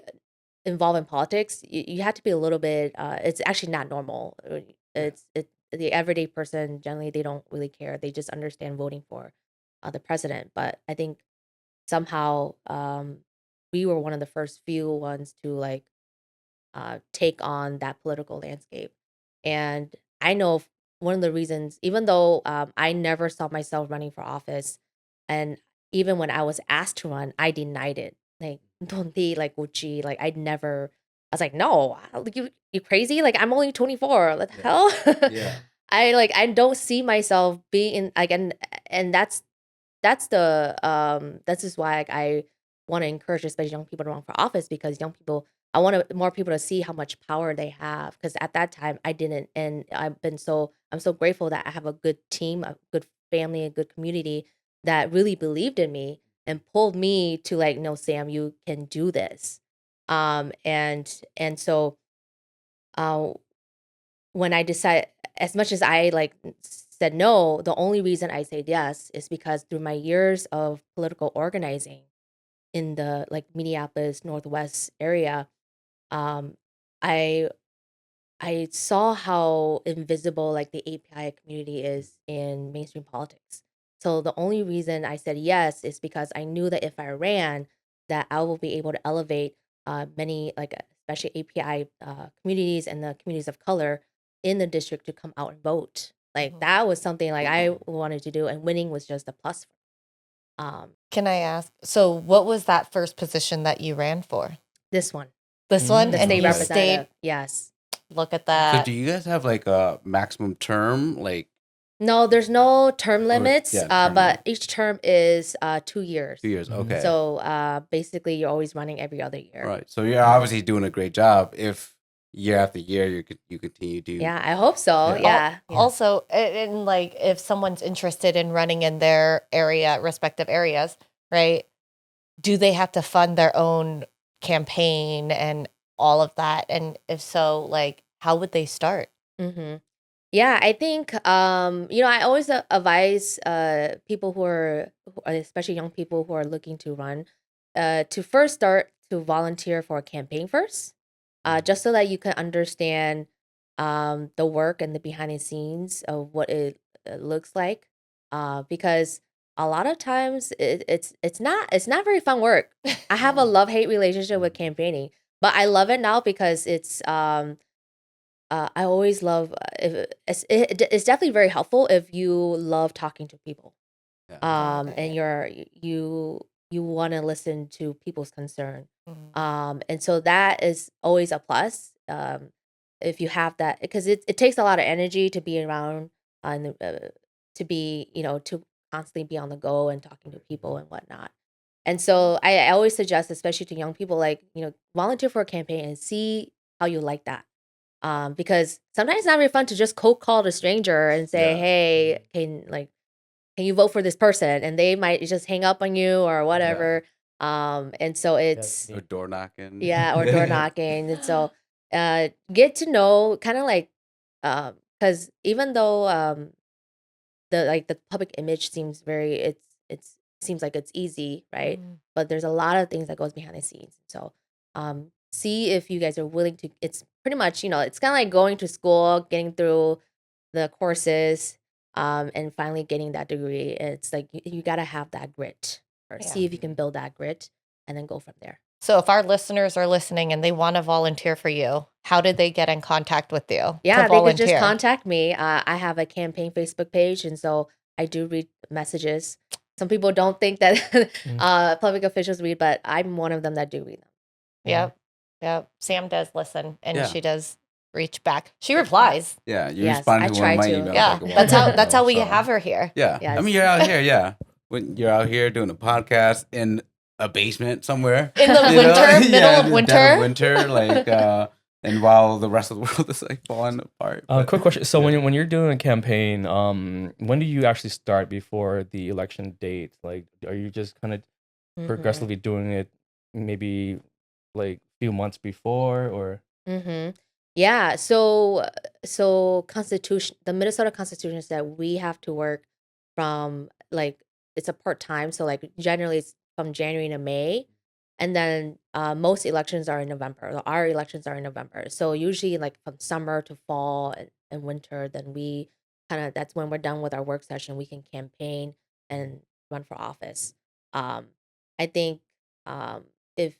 involved in politics, you have to be a little bit. It's actually not normal. The everyday person generally they don't really care. They just understand voting for the president. But I think somehow we were one of the first few ones to like take on that political landscape. And I know one of the reasons, even though I never saw myself running for office, and even when I was asked to run, I denied it. Like, don't be like Gucci. Like, I was like, no, you crazy? Like, I'm only 24. What the hell? Yeah. I don't see myself being in like, and that's that's just why like, I want to encourage especially young people to run for office, because young people, I want more people to see how much power they have, because at that time I didn't, and I'm so grateful that I have a good team, a good family, a good community that really believed in me and pulled me to like, no, Sam, you can do this. And so uh when I decided, as much as I like said no, the only reason I said yes is because through my years of political organizing in the like Minneapolis Northwest area, um, I I saw how invisible like the API community is in mainstream politics. So the only reason I said yes is because I knew that if I ran, that I will be able to elevate many like especially API communities and the communities of color in the district to come out and vote. Like that was something like I wanted to do, and winning was just a plus. Can I ask? So, what was that first position that you ran for? This one, This one, the and state you representative. stayed. Yes. Look at So that. do you guys have like a maximum term? Like No, there's no term limits, yeah, term but limit. each term is 2 years. 2 years. Okay. So basically, you're always running every other year. Right. So you're obviously doing a great job if year after year you continue to. Yeah, I hope so. Yeah. Yeah. Also, and like if someone's interested in running in their area, respective areas, right? Do they have to fund their own campaign and all of that? And if so, like, how would they start? Mm-hmm. Yeah, I think I always advise people especially young people who are looking to run, to first start to volunteer for a campaign first, just so that you can understand the work and the behind the scenes of what it looks like, because a lot of times it's not very fun work. I have a love-hate relationship with campaigning, but I love it now because I always love if it's definitely very helpful if you love talking to people. Yeah. Okay. And you want to listen to people's concern. Mhm. And so that is always a plus. If you have that, because it takes a lot of energy to be around and to be, to constantly be on the go and talking to people and whatnot. And so I always suggest, especially to young people, like, volunteer for a campaign and see how you like that. Because sometimes it's not very fun to just cold call a stranger and say, Yeah. "Hey, can you vote for this person?" And they might just hang up on you or whatever. And so it's Or door knocking. or door knocking. And so get to know kind of like because even though the public image seems very it's seems like it's easy, right? But there's a lot of things that goes behind the scenes. So see if you guys are willing to. It's pretty much, it's kind of like going to school, getting through the courses, and finally getting that degree. It's like you got to have that grit, or Yeah. see if you can build that grit and then go from there. So if our listeners are listening and they want to volunteer for you, how did they get in contact with you Yeah, to they could just volunteer? contact me. I have a campaign Facebook page, and so I do read messages. Some people don't think that public officials read, but I'm one of them that do read them. Yep. Yep. Sam does listen and Yeah. she does reach back. She replies. Yeah, you Yes, responded I to one try of my to. emails. Yeah. like a while That's how ago, we so- have her here. Yeah. I Yes. mean, you're out here, yeah. When you're out here doing a podcast in a basement somewhere. In the you know? winter, middle Yeah, of in winter. dead of winter, like and while the rest of the world is like falling apart. But- Quick question. So yeah. when you're doing a campaign, when do you actually start before the election date? Like, are you just kind of Mhm. progressively doing it maybe like a few months before, or? Yeah. So the Minnesota Constitution said we have to work from like it's a part time. So like generally it's from January to May, and then most elections are in November. Our elections are in November. So usually like from summer to fall and winter, then we that's when we're done with our work session. We can campaign and run for office. Um, I think if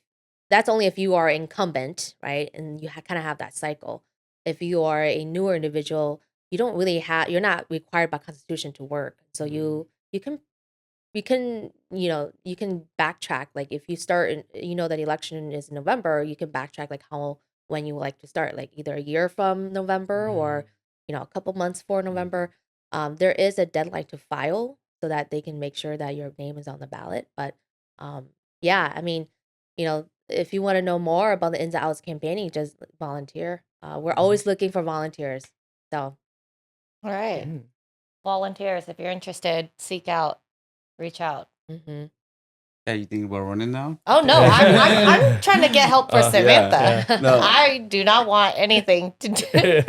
that's only if you are incumbent, right? And you kind of have that cycle. If you are a newer individual, you're not required by Constitution to work. So you can you can backtrack. Like if you start that election is in November, you can backtrack like when you would like to start, like either a year from November or a couple months for November. There is a deadline to file so that they can make sure that your name is on the ballot. But yeah, I mean, if you want to know more about the ins and outs campaigning, just volunteer. We're always looking for volunteers. So All right. Mm. Volunteers, if you're interested, seek out, reach out. mhm. Yeah, you think we're running now? Oh no, I'm trying to get help for Samantha. yeah. No. I do not want anything to do.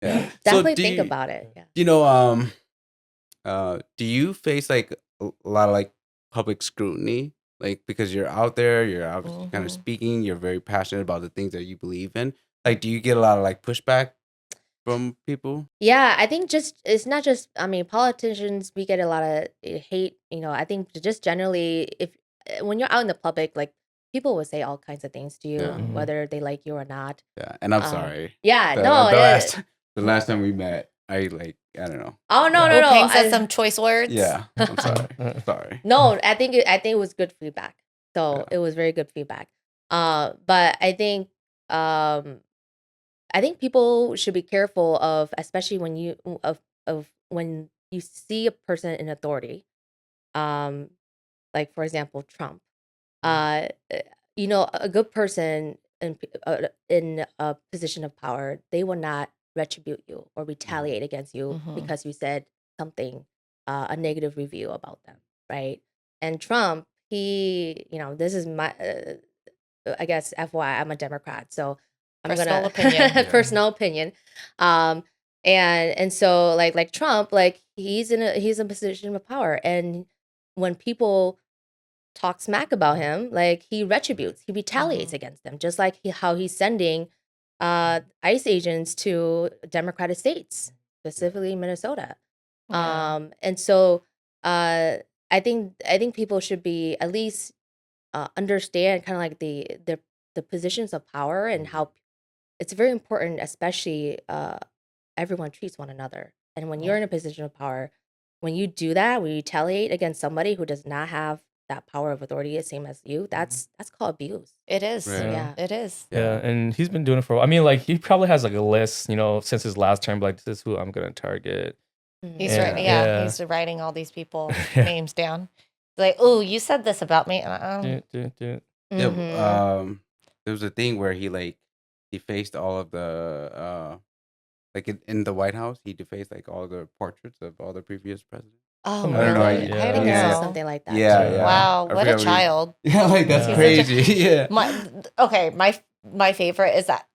Yeah. Definitely do think you, about it. Yeah. do you face like a lot of like public scrutiny? Like because you're out there, you're obviously kind of Mhm. speaking, you're very passionate about the things that you believe in. Like, do you get a lot of like pushback from people? Yeah, I think it's not just, I mean, politicians, we get a lot of hate, I think just generally if when you're out in the public, like people will say all kinds of things to you, Yeah. Mhm. whether they like you or not. Yeah, and I'm Um, sorry. Yeah, The, no, the last time we met, I don't know. oh no, Yeah. no, no. Peng said I- some choice words. Yeah, I'm sorry. Sorry. No, I think it was good feedback. So Yeah. it was very good feedback. But I think people should be careful of, especially when when you see a person in authority, um, like for example Trump. Uh, a good person in a position of power, they will not retribute you or retaliate against you Mhm. because you said something, a negative review about them, right? And Trump, this is my, I guess, FYI, I'm a Democrat, so I'm Personal gonna opinion. Yeah. personal opinion, um, and so like Trump, like he's in a position of power, and when people talk smack about him, like he retributes, he retaliates against them, just like how he's sending ICE agents to Democratic states, specifically Minnesota. Yeah. And so I think people should be at least understand kind of like the positions of power and how it's very important, especially everyone treats one another. And when you're in a position of power, when you do that, when you retaliate against somebody who does not have that power of authority, the same as you, that's called abuse. It is. Right. Yeah. It is. Yeah, and he's been doing it for a while. I mean, like he probably has like a list, since his last term. Like, this is who I'm gonna target. Mhm. He's Yeah. writing. Yeah. He's writing all these people Yeah. names down. Like, oh, you said this about me. Do. Yeah, Mhm. there was a thing where he defaced all of the like in the White House, he defaced like all the portraits of all the previous presidents. Oh, Something I don't know how really? you- I I didn't think I saw Yeah. know. something like that. Yeah, too. yeah. Wow, I what a forgot what he- child. Yeah, like that's Yeah. crazy. Yeah. My favorite is that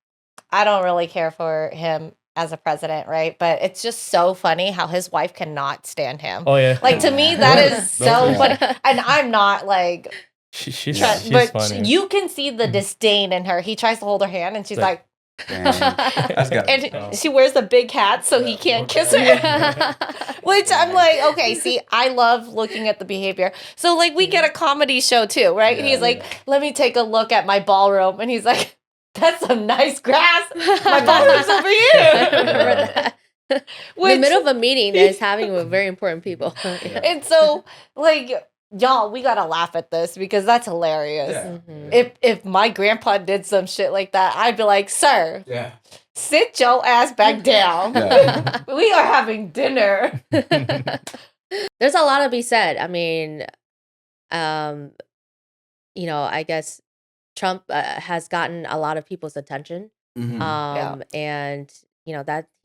I don't really care for him as a president, right? But it's just so funny how his wife cannot stand him. Oh yeah. Like to me, that is so Yeah. funny. And I'm not like, She's but funny. you can see the disdain in her. He tries to hold her hand, and she's Like, like, Dang. That's gotta be and tough. she wears a big hat so he can't kiss her. Which I'm like, okay, see, I love looking at the behavior. So like we get a comedy show too, right? Yeah, He's like, yeah. let me take a look at my ballroom, and he's like, that's some nice grass. My ballroom's over I remember here. that. In the Which- middle of a meeting that is having with very important people. Yeah. And so like y'all, we gotta laugh at this because that's hilarious. Yeah. Mhm. If my grandpa did some shit like that, I'd be like, sir, Yeah. sit your ass back down. Yeah. We are having dinner. There's a lot to be said. I mean, I guess Trump has gotten a lot of people's attention. Mhm. Yeah. And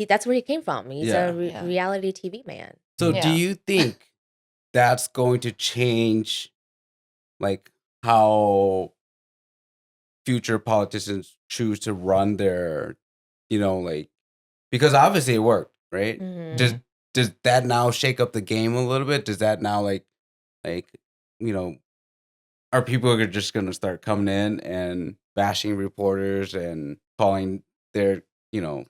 that's where he came from. He's Yeah. a Yeah. reality TV man. So do Yeah. you think that's going to change like how future politicians choose to run their, like, because obviously it worked, right? Mhm. Does that now shake up the game a little bit? Does that now like are people just gonna start coming in and bashing reporters and calling their Mhm.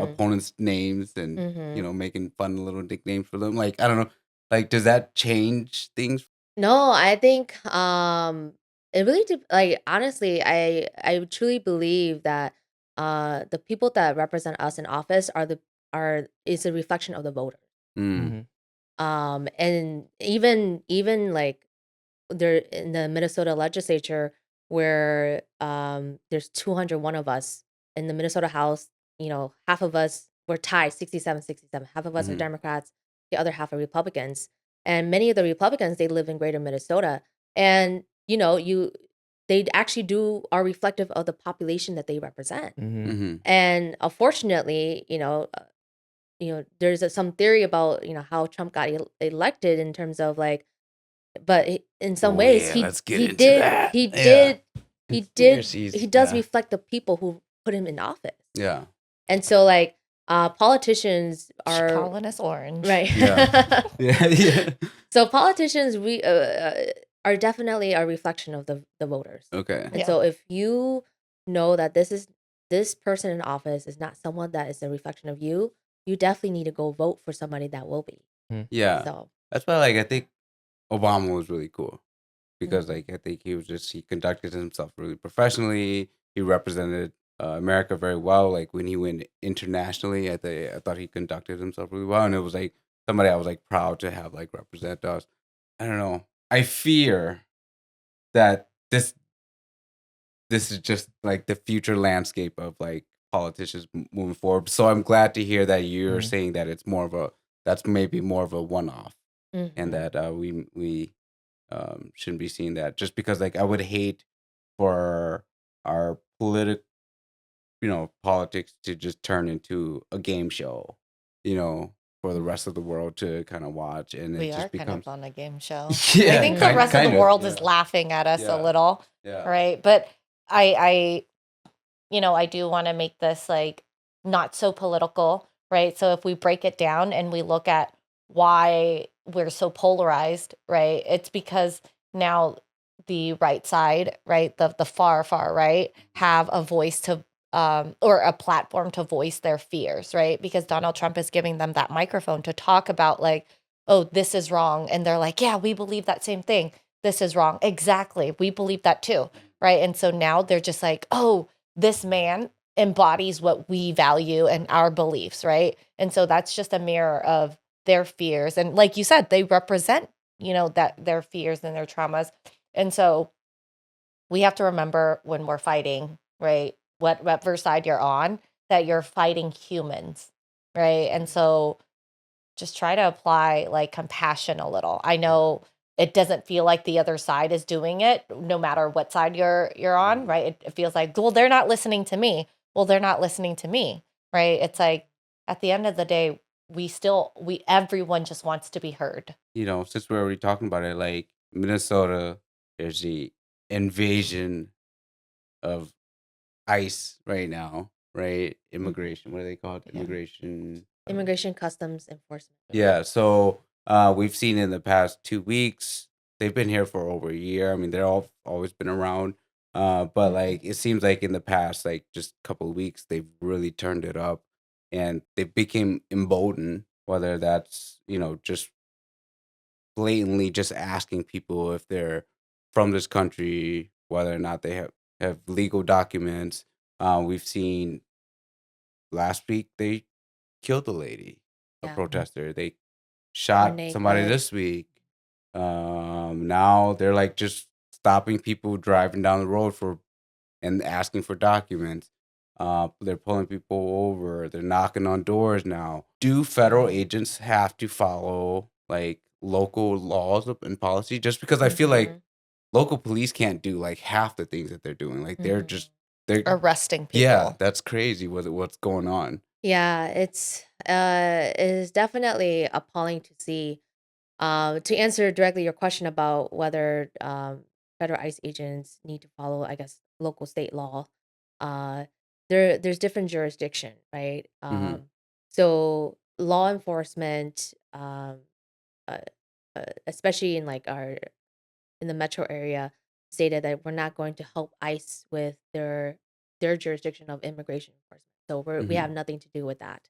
opponents names and Mhm. making fun little nicknames for them? Like, I don't know, like, does that change things? No, I think it really like honestly, I truly believe that the people that represent us in office is a reflection of the voters. Mm. Mhm. And even like there in the Minnesota legislature where there's 201 of us in the Minnesota House, half of us were tied 67-67. Half of us are Hmm. Democrats, the other half are Republicans. And many of the Republicans, they live in greater Minnesota. And they actually are reflective of the population that they represent. Mm-hmm. Hmm. And unfortunately, there's some theory about how Trump got elected in terms of like, but in some Oh ways yeah, let's get he into did that. he Yeah, did he did conspiracies. he does Yeah, reflect the people who put him in office. yeah, And so like politicians She's are calling us orange. right. yeah, yeah, yeah. So politicians we are definitely a reflection of the voters. Okay. And Yeah. so if you know that this person in office is not someone that is a reflection of you, you definitely need to go vote for somebody that will be. Yeah, So that's why like I think Obama was really cool because mhm. like I think he conducted himself really professionally. He represented America very well. Like when he went internationally, I thought he conducted himself really well, and it was like somebody I was like proud to have like represent us. I don't know. I fear that this is just like the future landscape of like politicians moving forward. So I'm glad to hear that you're Mhm. saying that it's more of a that's maybe more of a one off, and Mhm. that we shouldn't be seeing that just because like I would hate for our politics to just turn into a game show, for the rest of the world to kind of watch, and it We are just kind of becomes on a game show. I yeah, think the Mhm. rest of the kind of, world is yeah, laughing at us a yeah, little, yeah. right? But I I do want to make this like not so political, right? So if we break it down and we look at why we're so polarized, right? It's because now the right side, right, the far right, have a voice to or a platform to voice their fears, right? Because Donald Trump is giving them that microphone to talk about like, oh, this is wrong, and they're like, yeah, we believe that same thing. This is wrong. Exactly. We believe that too, right? And so now they're just like, oh, this man embodies what we value and our beliefs, right? And so that's just a mirror of their fears. And like you said, they represent, that their fears and their traumas. And so we have to remember when we're fighting, right? Whatever side you're on, that you're fighting humans, right? And so just try to apply like compassion a little. I know it doesn't feel like the other side is doing it, no matter what side you're on, right? It feels like, well, they're not listening to me. Well, they're not listening to me, right? It's like at the end of the day, everyone just wants to be heard. Since we're already talking about it, like Minnesota, there's the invasion of ICE right now, right? Immigration. What do they call it? Yeah. Immigration. Immigration Customs Enforcement. Yeah. So we've seen in the past 2 weeks, they've been here for over a year. I mean, they're all always been around. But like it seems like in the past, like just a couple of weeks, they've really turned it up, and they became emboldened. Whether that's just blatantly just asking people if they're from this country, whether or not they have legal documents. We've seen last week they killed a lady, a Yeah. protester. They shot Renee somebody Good. this week. Now they're like just stopping people driving down the road and asking for documents. They're pulling people over. They're knocking on doors now. Do federal agents have to follow like local laws and policy? Just because I feel like Mhm. local police can't do like half the things that they're doing. Like Mhm. they're Arresting yeah, people. that's crazy. What's going on? Yeah, it is definitely appalling to see. To answer directly your question about whether federal ICE agents need to follow, I guess, local state law, uh, there's different jurisdiction, right? Mm-hmm. So law enforcement, uh, especially in like in the metro area, stated that we're not going to help ICE with their jurisdiction of immigration enforcement. So we Mm-hmm. have nothing to do with that.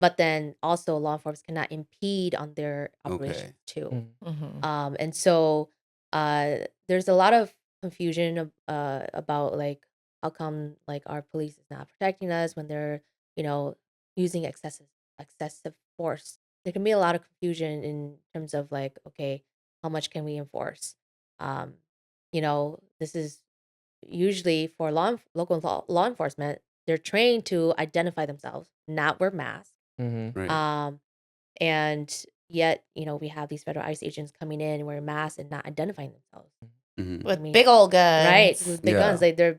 But then also law enforcement cannot impede on their operations Okay. too. Mm-hmm. And so there's a lot of confusion about like how come like our police is not protecting us when they're you know using excessive force. there can be a lot of confusion in terms of like, okay, how much can we enforce? Um, this is usually for local law enforcement. They're trained to identify themselves, not wear masks. Mm-hmm. Right. And yet, we have these federal ICE agents coming in wearing masks and not identifying themselves. Mhm. With mean, big old guns. Right, with big guns. Yeah.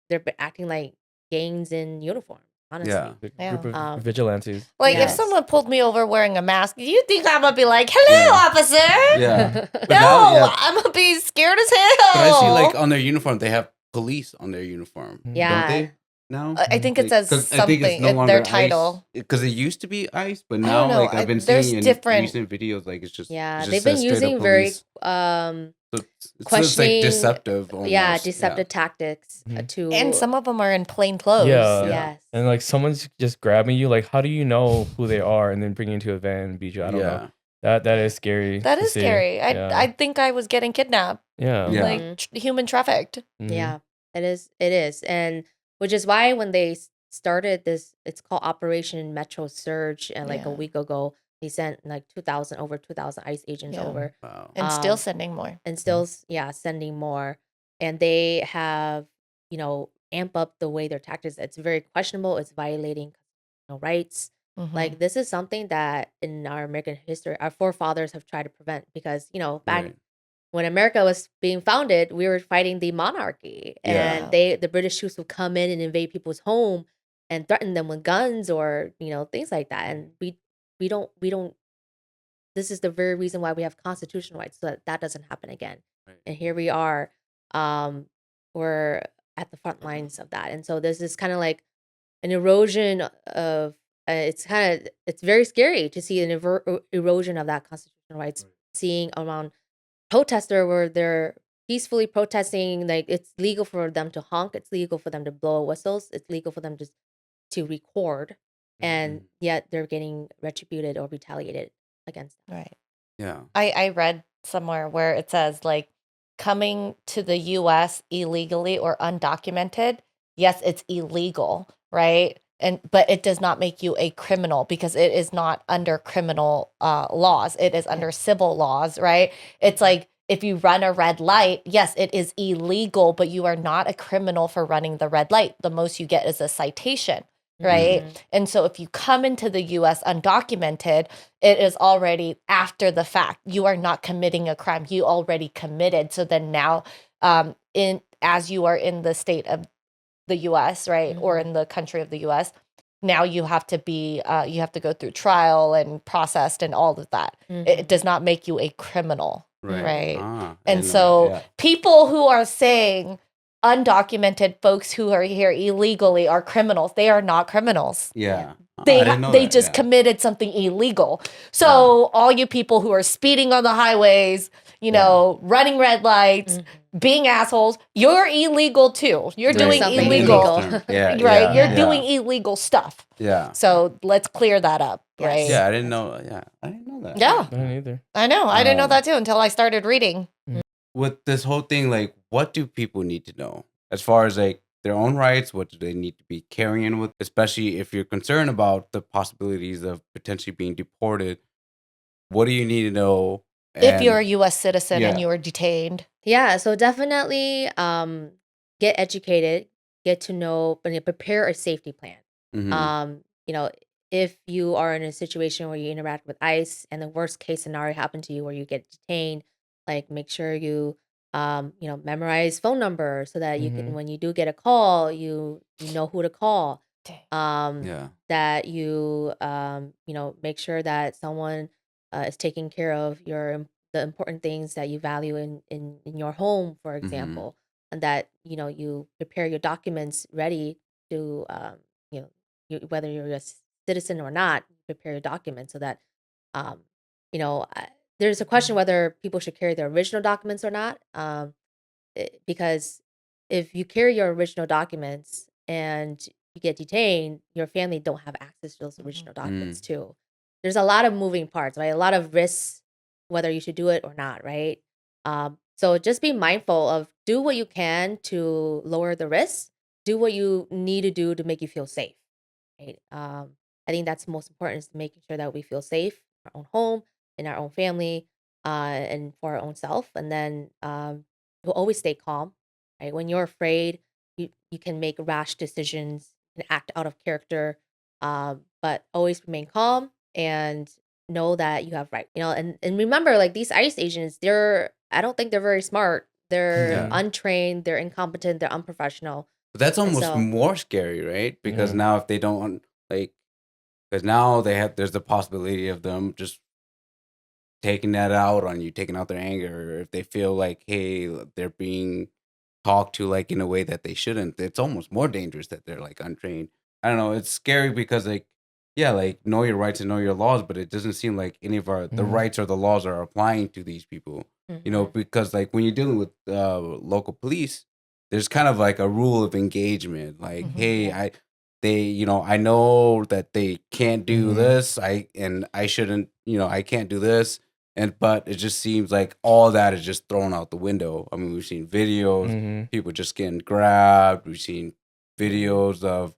They're acting like gangs in uniform. Honestly, Yeah. The Yeah. group of Um, vigilantes. Like if Yes. someone pulled me over wearing a mask, do you think I'm gonna be like, "Hello, Yeah. officer"? Yeah. But No, now, yeah. I'm gonna be scared as But I see hell. like on their uniform, they have police on their uniform, don't Yeah. they? Now, I think it says 'cause I think it's something. no longer Their title. because it used to be ICE, but I now don't know. like I've been There's seeing in different. recent videos, like it's just Yeah, it just they've been says straight up using very police. So it's like questioning, deceptive almost. deceptive tactics Mhm. to And some of them are in plain clothes. Yeah. yes. And like someone's just grabbing you, like how do you know who they are and then bring you into a van and beat you? I don't know. That is scary. That to is see. scary. Yeah. I think I was getting kidnapped, Yeah. Yeah. like human trafficked. Mhm. Yeah, it is, and which is why when they started this, it's called Operation Metro Surge, and like a Yeah. week ago, they sent like over 2,000 ICE agents Yeah. over, Wow. And still Um, sending more. and still sending more, and they have amp up the way their tactics. It's very questionable. It's violating rights. Mhm. Like this is something that in our American history, our forefathers have tried to prevent because back Right. when America was being founded, we were fighting the monarchy, Yeah. and the British troops would come in and invade people's home and threaten them with guns or things like that. And we don't. This is the very reason why we have constitutional rights, so that doesn't happen again. Right. And here we are, we're at the front lines of that, and so this is kind of like an erosion of. It's very scary to see an erosion of that constitutional rights. Right. Seeing around protester where they're peacefully protesting, like it's legal for them to honk, it's legal for them to blow whistles, it's legal for them to record, and Mhm. yet they're getting retributed or retaliated against them. Right. Yeah. I read somewhere where it says like coming to the US illegally or undocumented, yes, it's illegal, right? But it does not make you a criminal because it is not under criminal laws. It is under civil laws, right? It's like if you run a red light, yes, it is illegal, but you are not a criminal for running the red light. The most you get is a citation, right? Mhm. And so if you come into the US undocumented, it is already after the fact. You are not committing a crime. You already committed. So then now as you are in the state of the US, right? Or in the country of the US, now you have to be you have to go through trial and processed and all of that. It does not make you a criminal. Right. Ah, I And didn't know so that. people who are saying undocumented folks who are here illegally are criminals, they are not criminals. Yeah. Ah, I They didn't know they that, just yeah. committed something illegal. So all you people who are speeding on the highways, running red lights, being assholes, you're illegal too. You're Right. doing Something illegal. illegal. Yeah. Right? Yeah. You're yeah. doing illegal stuff. Yeah. So let's clear that up, Yes. right? Yeah. I didn't know. Yeah. I didn't know that. Yeah. I don't either. I know. I didn't know Um, that too until I started reading. With this whole thing, like, what do people need to know as far as like their own rights? What do they need to be carrying with, especially if you're concerned about the possibilities of potentially being deported? What do you need to know? If you're a And- US citizen and Yeah. you were detained. Yeah, so definitely get educated, get to know, but prepare a safety plan. Mhm. If you are in a situation where you interact with ICE and the worst case scenario happened to you where you get detained, like make sure you memorize phone number so that you can, when you do get a call, you know who to call. Yeah. That you make sure that someone is taking care of the important things that you value in your home, for example, and that you prepare your documents ready to whether you're a citizen or not, prepare your documents so that um, there's a question whether people should carry their original documents or not, because if you carry your original documents and you get detained, your family don't have access to those original documents too. There's a lot of moving parts, right? A lot of risks, whether you should do it or not, right? So just be mindful of do what you can to lower the risks. Do what you need to do to make you feel safe, right? I think that's the most important, is making sure that we feel safe in our own home, in our own family, and for our own self. And then we'll always stay calm, right? When you're afraid, you can make rash decisions and act out of character, but always remain calm and know that you have right. And remember, like, these ICE agents, I don't think they're very smart. They're Yeah. Mhm. untrained, they're incompetent, they're unprofessional. But that's And almost so, more scary, right? Because Mhm. now if they don't like, because now there's the possibility of them just taking that out on you, taking out their anger, or if they feel like, hey, they're being talked to like in a way that they shouldn't, it's almost more dangerous that they're like untrained. I don't know. It's scary because like, yeah, like know your rights and know your laws, but it doesn't seem like any of the Mhm. rights or the laws are applying to these people. mhm, Because like when you're dealing with local police, there's kind of like a rule of engagement. Like, Mhm. hey, Yeah. I know that they can't do Mhm. this. I shouldn't, I can't do this. But it just seems like all that is just thrown out the window. I mean, we've seen videos, Mhm. people just getting grabbed. We've seen mhm, videos of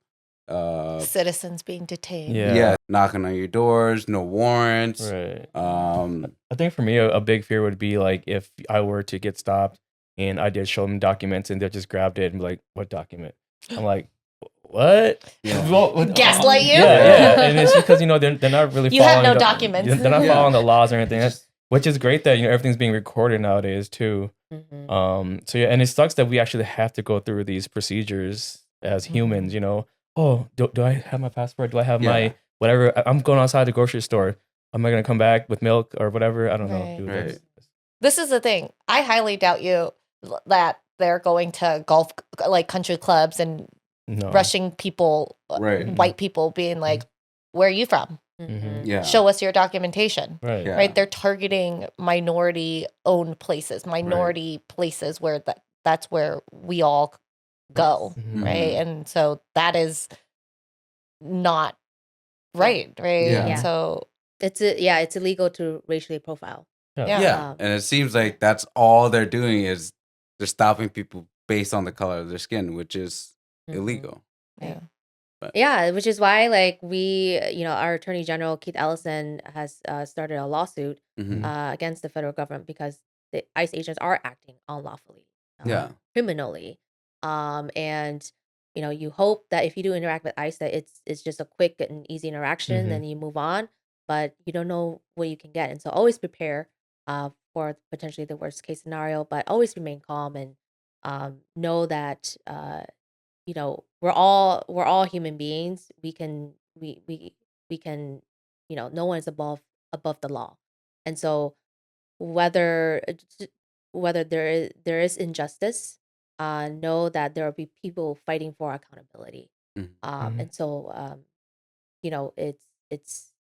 uh Citizens being detained. yeah, knocking on your doors, no warrants. Right. Um I think for me, a big fear would be like if I were to get stopped and I did show them documents and they just grabbed it and be like, "What document?" I'm like, "What?" Yeah. Gaslight you? Yeah, and it's because they're not really You have following no the- documents. They're not Yeah. following the laws or anything. Just- Which is great that everything's being recorded nowadays too. mhm, So yeah, and it sucks that we actually have to go through these procedures as humans. Oh, do I have my passport? Do I have Yeah. my whatever? I'm going outside the grocery store. Am I gonna come back with milk or whatever? I don't know, Right. dude. Right. This is the thing. I highly doubt that they're going to golf like country clubs and No. rushing people, Right. white people, being like, "Where are you from? mhm. Yeah. Show us your documentation." Right. Yeah. Right? They're targeting minority-owned places, minority places where that's where we all go, Mhm. right? Mhm. And so that is not right, right? Yeah. And Yeah. so It's illegal to racially profile. Yeah. Yeah. And it seems like that's all they're doing is they're stopping people based on the color of their skin, which is Mhm. illegal. yeah. Yeah, which is why, like, our Attorney General Keith Ellison has started a lawsuit Mhm. against the federal government because the ICE agents are acting unlawfully, Yeah. criminally, and you hope that if you do interact with ICE, that it's just a quick and easy interaction, Mhm. then you move on, but you don't know what you can get, and so always prepare for potentially the worst case scenario, but always remain calm and know that we're all human beings. We can no one is above the law. And so whether there is injustice, know that there will be people fighting for accountability. Mhm. Mhm. And so it's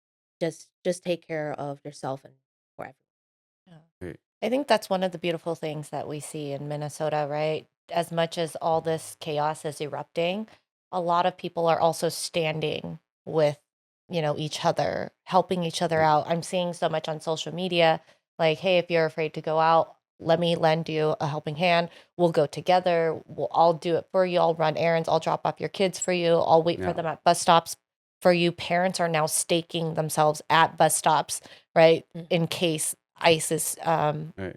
just take care of yourself and for everyone. Right. I think that's one of the beautiful things that we see in Minnesota, right? As much as all this chaos is erupting, a lot of people are also standing with, each other, helping each other out. I'm seeing so much on social media, like, hey, if you're afraid to go out, let me lend you a helping hand. We'll go together. I'll do it for you. I'll run errands. I'll drop off your kids for you. I'll wait Yeah. for them at bus stops for you. Parents are now staking themselves at bus stops, right? In case ICE is Right.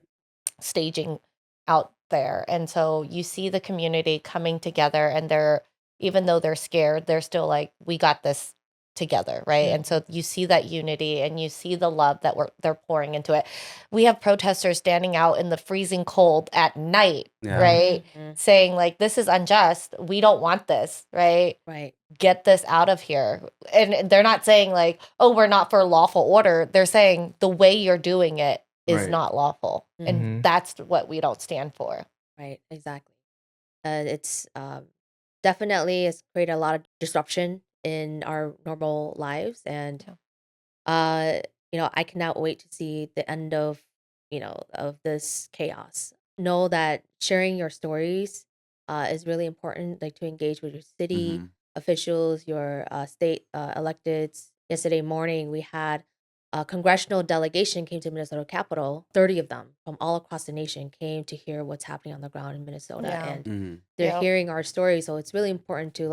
staging out there. And so you see the community coming together, and even though they're scared, they're still like, we got this together, right? And so you see that unity and you see the love that they're pouring into it. We have protesters standing out in the freezing cold at night, Yeah. right? Mhm. Saying like, this is unjust. We don't want this, right? Right. Get this out of here. And they're not saying like, oh, we're not for lawful order. They're saying the way you're doing it is Right. not lawful. Mhm. And that's what we don't stand for. Right, exactly. It's definitely has created a lot of disruption in our normal lives, and I cannot wait to see the end of this chaos. Know that sharing your stories is really important, like to engage with your city Mhm. officials, your state electeds. Yesterday morning, we had a congressional delegation came to Minnesota Capitol. 30 of them from all across the nation came to hear what's happening on the ground in Minnesota, Yeah. and Mhm. they're Yep. hearing our stories. So it's really important to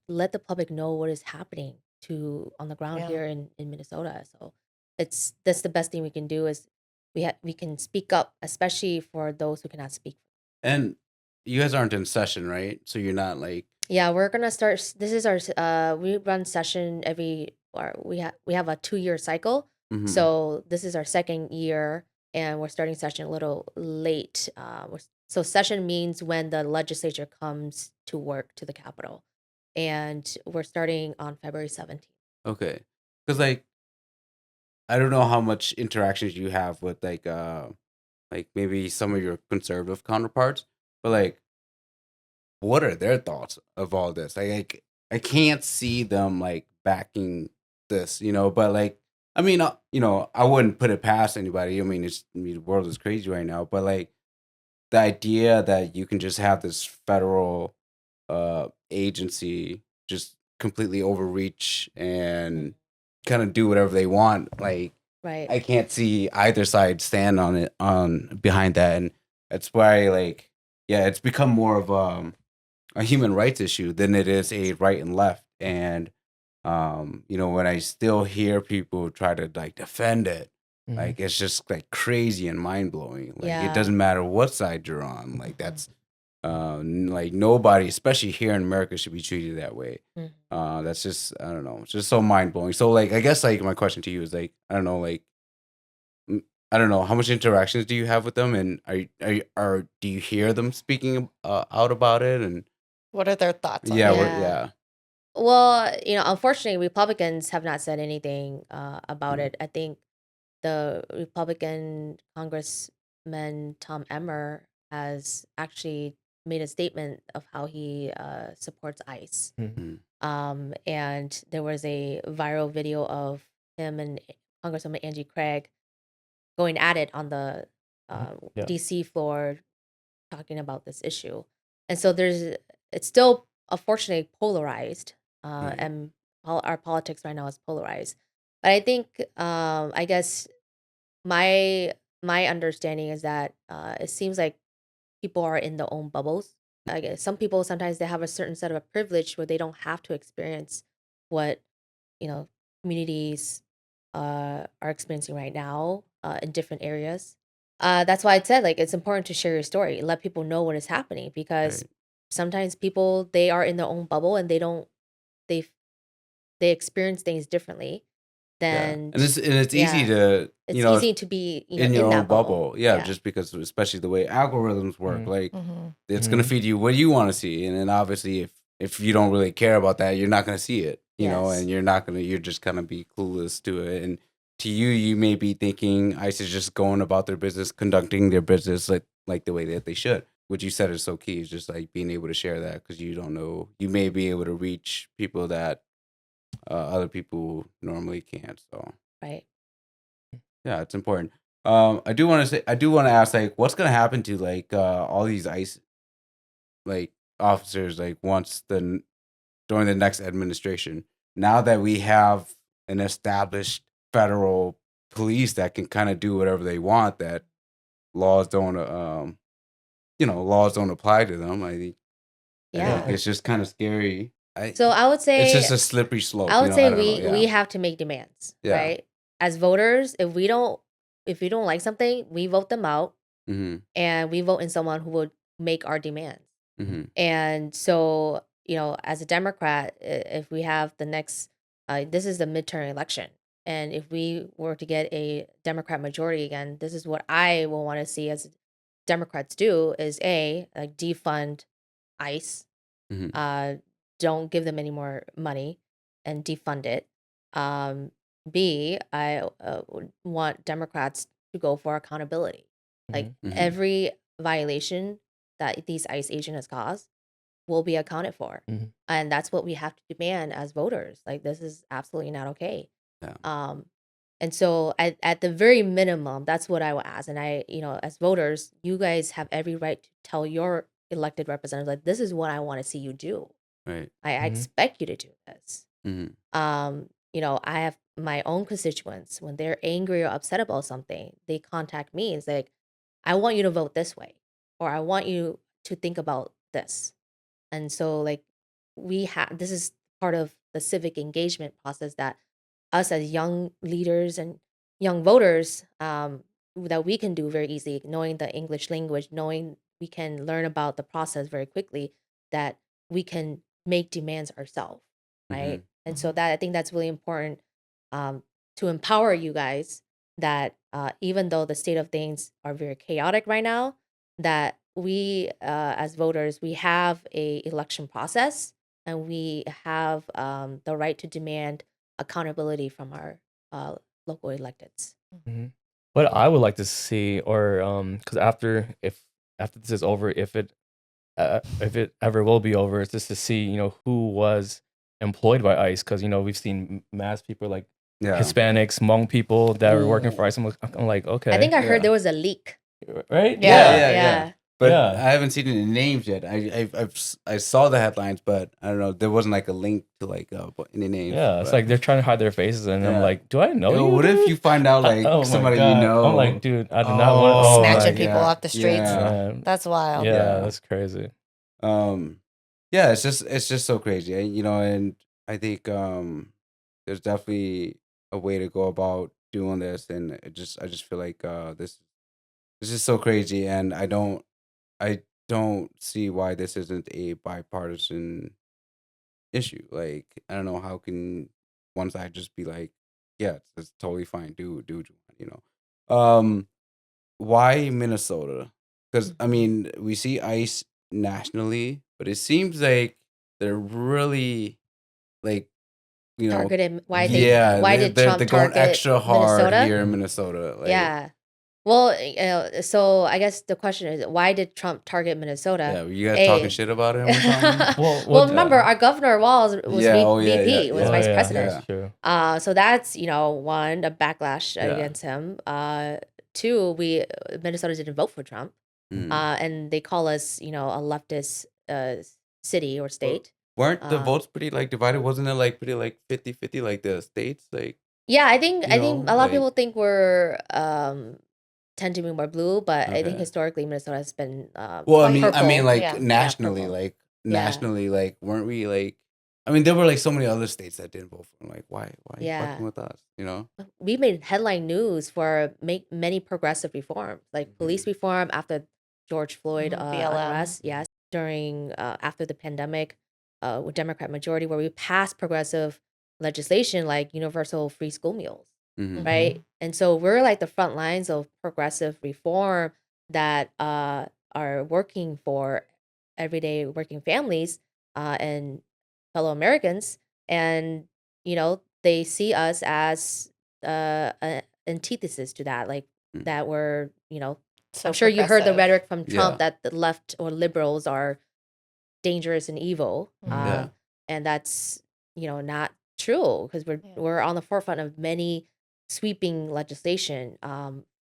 let the public know what is happening on the ground Yeah. here in Minnesota. So that's the best thing we can do is we can speak up, especially for those who cannot speak. And you guys aren't in session, right? So you're not like Yeah, we're gonna start. This is our we run session every or we have a 2-year cycle. mhm. So this is our second year, and we're starting session a little late. So session means when the legislature comes to work to the Capitol, and we're starting on February 17th. Okay. Because like I don't know how much interactions you have with like maybe some of your conservative counterparts, but like what are their thoughts of all this? I can't see them like backing this, but like I mean, I wouldn't put it past anybody. The world is crazy right now, but like the idea that you can just have this federal agency just completely overreach and kind of do whatever they want, like Right. I can't see either side stand on behind that, and that's why like yeah, it's become more of a human rights issue than it is a right and left. And when I still hear people try to like defend it, Mhm. like it's just like crazy and mind blowing. Like it Yeah. doesn't matter what side you're on. Like that's like nobody, especially here in America, should be treated that way. Mhm. That's just I don't know, it's just so mind blowing. So like I guess like my question to you is like I don't know like I don't know how much interactions do you have with them, and do you hear them speaking out about it? And What are their thoughts on yeah, it? Yeah. Well, unfortunately, Republicans have not said anything about Mhm. it. I think the Republican Congressman Tom Emmer has actually made a statement of how he supports ICE. Mhm. And there was a viral video of him and Congresswoman Angie Craig going at it on the Yeah. DC floor talking about this issue. And so it's still unfortunately polarized, Right. and our politics right now is polarized. But I think, I guess my my understanding is that it seems like people are in their own bubbles. I guess some people sometimes they have a certain set of a privilege where they don't have to experience what communities are experiencing right now in different areas. That's why I said like it's important to share your story, let people know what is happening because Right. sometimes people they are in their own bubble and they they experience things differently Yeah, than and it's easy yeah. to It's easy to be in your in own that bubble. bubble. Yeah, Yeah. just because especially the way algorithms work, Mhm. like Mm-hmm. it's gonna feed you what you want to see, and then obviously if you don't really care about that, you're not gonna see it, Yes. and you're just gonna be clueless to it, and to you, you may be thinking ICE is just going about their business, conducting their business like the way that they should. What you said is so key, is just like being able to share that because you don't know, you may be able to reach people that other people normally can't. So. Right. Yeah, it's important. I do want to say, I do want to ask, like, what's gonna happen to like all these ICE like officers, like during the next administration, now that we have an established federal police that can kind of do whatever they want, that laws don't, laws don't apply to them. I think Yeah. it's just kind of scary. So I would It's say just a slippery slope. I would say I don't know. we Yeah, have to make demands, yeah. right? As voters, if we don't like something, we vote them out Mm-hmm. and we vote in someone who would make our demands. Mm-hmm. And so, as a Democrat, if we have the next this is the midterm election. And if we were to get a Democrat majority again, this is what I will want to see as Democrats do is like defund ICE, Mm-hmm. uh, don't give them any more money and defund it. Um, B, I would want Democrats to go for accountability. Like Mhm. Mm-hmm. every violation that these ICE agent has caused will be accounted for. Mhm. And that's what we have to demand as voters. Like this is absolutely not okay. Yeah. And so at the very minimum, that's what I will ask. And as voters, you guys have every right to tell your elected representatives, like, this is what I want to see you do. Right. I Mhm. expect you to do this. Mm-hmm. I have my own constituents, when they're angry or upset about something, they contact me. It's like, I want you to vote this way, or I want you to think about this. And so like this is part of the civic engagement process that us as young leaders and young voters that we can do very easily, knowing the English language, knowing we can learn about the process very quickly, that we can make demands ourselves, right? And so that I think that's really important to empower you guys that even though the state of things are very chaotic right now, that we as voters, we have a election process and we have the right to demand accountability from our local electeds. Mhm. What I would like to see, or because after this is over, if it ever will be over, is just to see who was employed by ICE, because we've seen mass people like Yeah. Hispanics, Hmong people that were working for Ooh. ICE. I'm like, okay, I think I Yeah. heard there was a leak. right? Yeah. But Yeah. I haven't seen any names yet. I saw the headlines, but I don't know. There wasn't like a link to like any names. Yeah, it's but- like they're trying to hide their faces, and I'm Yeah. like, do I know Yo, you? what if dude? you find out like Oh my somebody you God. know? I'm like, dude, I do not want. Oh, Oh Snatching my people yeah. off the streets. Yeah. man. That's wild. Yeah, Yeah. that's crazy. Yeah, it's just so crazy, and I think there's definitely a way to go about doing this, and I just feel like this is so crazy, and I don't see why this isn't a bipartisan issue. Like, I don't know, how can one side just be like, yeah, it's totally fine, do what you want. Why Minnesota? Because I mean, we see ICE nationally, but it seems like they're really like Targeted. Why they're did Trump they're going target extra hard Minnesota? here in Minnesota. Like, Yeah. Well, so I guess the question is, why did Trump target Minnesota? yeah, were you guys talking shit about him or something? Well, remember, our governor Walz was Yeah, oh, yeah, VP, yeah, was yeah. vice yeah, president. that's true. So that's, one, a backlash Yeah. against him. Two, Minnesota didn't vote for Trump. Mm. And they call us, a leftist city or state. Weren't the votes pretty like divided? Wasn't it like pretty like 50-50 like the states? Like, Yeah, I think You a know, lot of like- people think we're tend to be more blue, but I think Okay. historically Minnesota has been well, I purple. mean, like Yeah. nationally, purple. like Yeah. nationally, like weren't we like? I mean, there were like so many other states that didn't vote for him. Like, why are you Yeah. fucking with us? We made headline news for many progressive reforms, like police reform after George Floyd BLM. arrest. Yes, during after the pandemic, with Democrat majority, where we passed progressive legislation like universal free school meals, Mhm. right? And so we're like the front lines of progressive reform that are working for everyday working families and fellow Americans, and they see us as an antithesis to that, like Mm. that we're So I'm sure you heard the progressive. rhetoric from Trump Yeah. that the left or liberals are dangerous and evil, Yeah. and that's not true, because Yeah. we're on the forefront of many sweeping legislation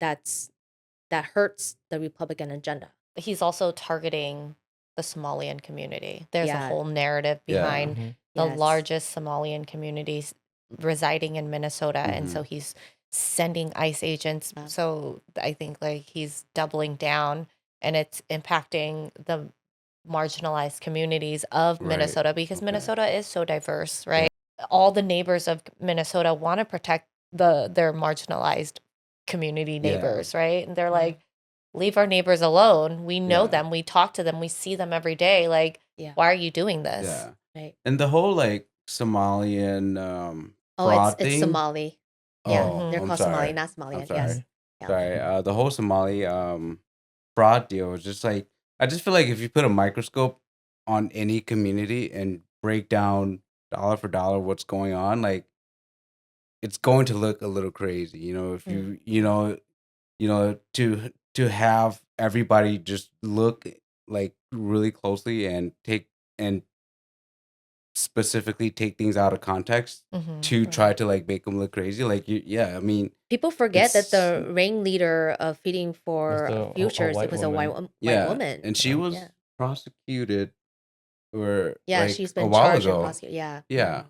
that hurts the Republican agenda. He's also targeting the Somalian community. There's a Yeah. whole narrative Yeah. behind Mhm. the Yes. largest Somalian communities residing in Minnesota, and so he's sending ICE agents. Yeah. So I think like he's doubling down, and it's impacting the marginalized communities of Right. Minnesota, because Okay. Minnesota is so diverse, right? All the neighbors of Minnesota want to protect their marginalized community Yeah. neighbors, right? And they're like, leave our neighbors alone. We know Yeah. them. We talk to them. We see them every day. Like, Yeah. why are you doing this? Yeah. Right. And the whole like Somalian Oh, fraud it's thing. Somali. Yeah, Oh, they're I'm called sorry. Somali, not I'm Somalian. sorry. Yes. Yeah. Sorry. The whole Somali fraud deal was just like, I just feel like if you put a microscope on any community and break down dollar for dollar what's going on, like it's going to look a little crazy. If to have everybody just look like really closely and specifically take things out of context Mhm. to try to like make them look crazy. Like, I mean, People forget that the It's- ringleader of Feeding for a Futures, white it was a woman. white yeah, woman. and she was Yeah. prosecuted or Yeah, like she's a been while charged and ago. prosecuted. Yeah. Yeah.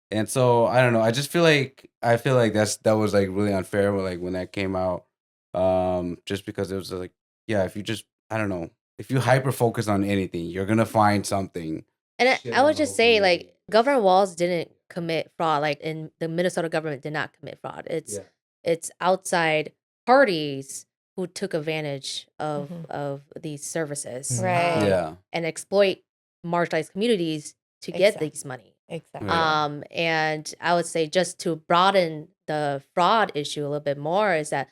And so I don't know. I feel like that was like really unfair when that came out. Just because it was like, yeah, if you just, I don't know, if you hyper focus on anything, you're gonna find something. And Shit I on would the just whole say, community. like, Governor Walz didn't commit fraud. Like in the Minnesota government did not commit fraud. It's outside parties who took advantage of these services Right. Yeah. and exploit marginalized communities to get Exactly. these money. Exactly. Right. And I would say just to broaden the fraud issue a little bit more is that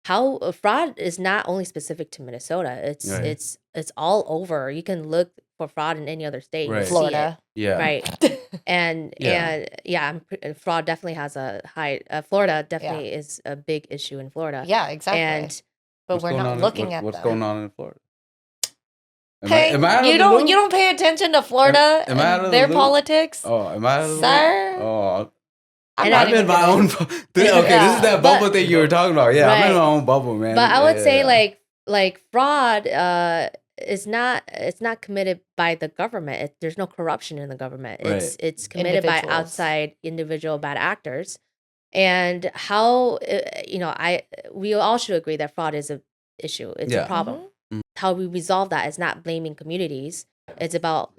how fraud is not only specific to Minnesota. It's Right. it's all over. You can look for fraud in any other state and Right. see it. Florida. Yeah. Right. And Yeah. fraud definitely has a high. Florida Yeah. definitely is a big issue in Florida. Yeah, exactly. And But What's we're going not on? looking at What's them. going on in Florida? Hey, Am I out of you the don't loop? you don't pay attention to Florida Am I out and of the their loop? politics, Oh, am I out of the loop? sir? Oh, I'm And not I'm even in my gonna- own. Okay, this is Yeah. that bubble thing you were talking about. Yeah, I'm in Right. my own bubble, man. but I would say Yeah. like fraud is not it's not committed by the government. There's no corruption in the government. Right. It's committed by Individuals. outside individual bad actors. And how we all should agree that fraud is a issue. It's Yeah. a problem. Mhm. How we resolve that is not blaming communities. It's about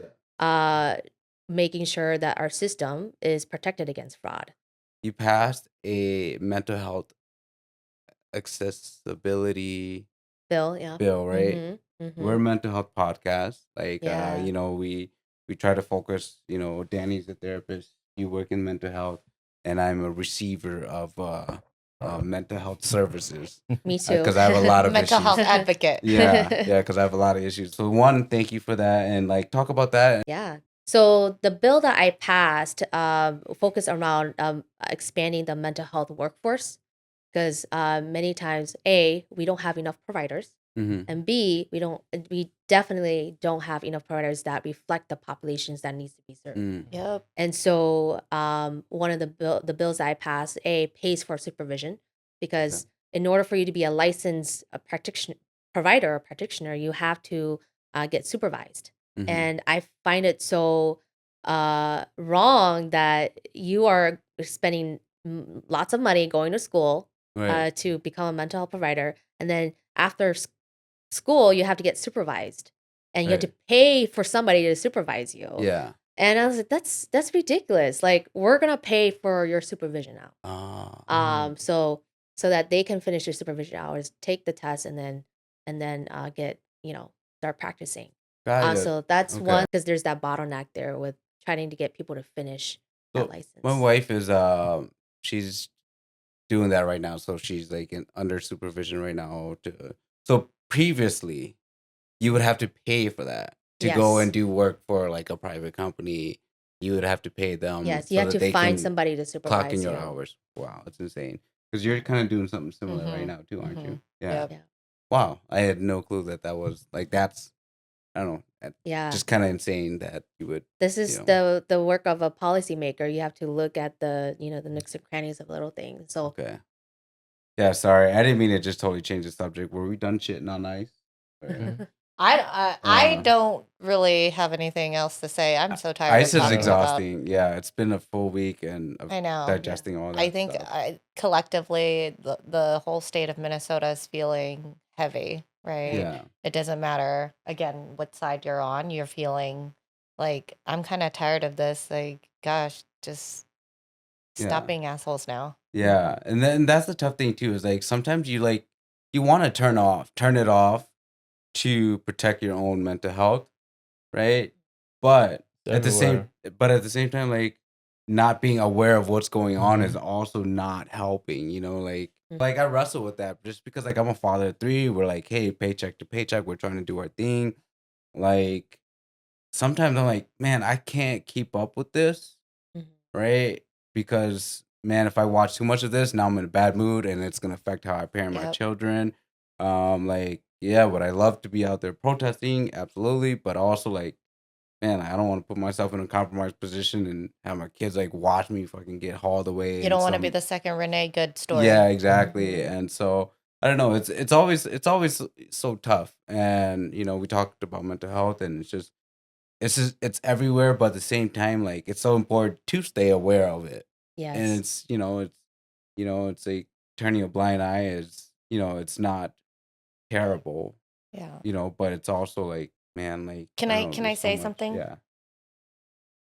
making sure that our system is protected against fraud. You passed a mental health accessibility Bill, yeah. bill, right? Mhm, We're a mhm. mental health podcast. Like, Yeah. we try to focus. Dani's a therapist. You work in mental health, and I'm a receiver of mental health services Me too. because I have a lot of Mental issues. health advocate. Yeah, because I have a lot of issues. So one, thank you for that, and like talk about that. Yeah. So the bill that I passed focused around expanding the mental health workforce because many times, A, we don't have enough providers, Mm-hmm. and B, we definitely don't have enough providers that reflect the populations that needs to be served. Mm. Yep. And so one of the bills that I passed, A, pays for supervision because in order for you to be a licensed provider or practitioner, you have to get supervised. Mhm. And I find it so wrong that you are spending lots of money going to school Right. to become a mental health provider. And then after school, you have to get supervised. And you have to pay for somebody to supervise you. Yeah. And I was like, that's ridiculous. Like, we're gonna pay for your supervision now. Ah. So that they can finish their supervision hours, take the test, and then get start practicing. Got it. So that's Okay. one because there's that bottleneck there with trying to get people to finish So that license. my wife is she's doing that right now, so she's like under supervision right now. So previously, you would have to pay for that to go Yes. and do work for like a private company. You would have to pay them. Yes, you so have that to they find can somebody to supervise clock in your you. hours. Wow, that's insane. Because you're kind of doing something similar right Mhm. now too, aren't you? Mhm. Yeah. Yep. Yeah. Wow, I had no clue that was like that's I don't know, Yeah. just kind of insane that you would. This is the work of a policymaker. You have to look at the nooks and crannies of little things. So Okay. Yeah, sorry, I didn't mean to just totally change the subject. Were we done shitting on ice? Or- I don't really have anything else to say. I'm so tired. Ice of is talking exhausting. Yeah, it's been a full week and of I know. digesting all that. I think stuff. collectively the whole state of Minnesota is feeling heavy, right? Yeah. It doesn't matter again what side you're on. You're feeling like I'm kind of tired of this. Like, gosh, just stop Yeah. being assholes now. Yeah, and then that's the tough thing too. Is like sometimes you want to turn it off to protect your own mental health, right? But at the same time, like not being aware of what's going on is also not helping. Like I wrestle with that just because like I'm a father of 3. We're like, hey, paycheck to paycheck, we're trying to do our thing. Like sometimes I'm like, man, I can't keep up with this, Mhm. right? Because man, if I watch too much of this, now I'm in a bad mood and it's gonna affect how I parent my Yep. children. Like, yeah, would I love to be out there protesting? Absolutely. But also like, man, I don't want to put myself in a compromised position and have my kids like watch me fucking get hauled away. You in don't want to be some- the second Renee Good story. Yeah, exactly. And so I don't know. It's always so tough. And we talked about mental health, and it's everywhere. But at the same time, like it's so important to stay aware of it. Yes. And it's like turning a blind eye is it's not terrible. Yeah. But it's also like man, like Can I I don't know, can I there's so say much- something? Yeah.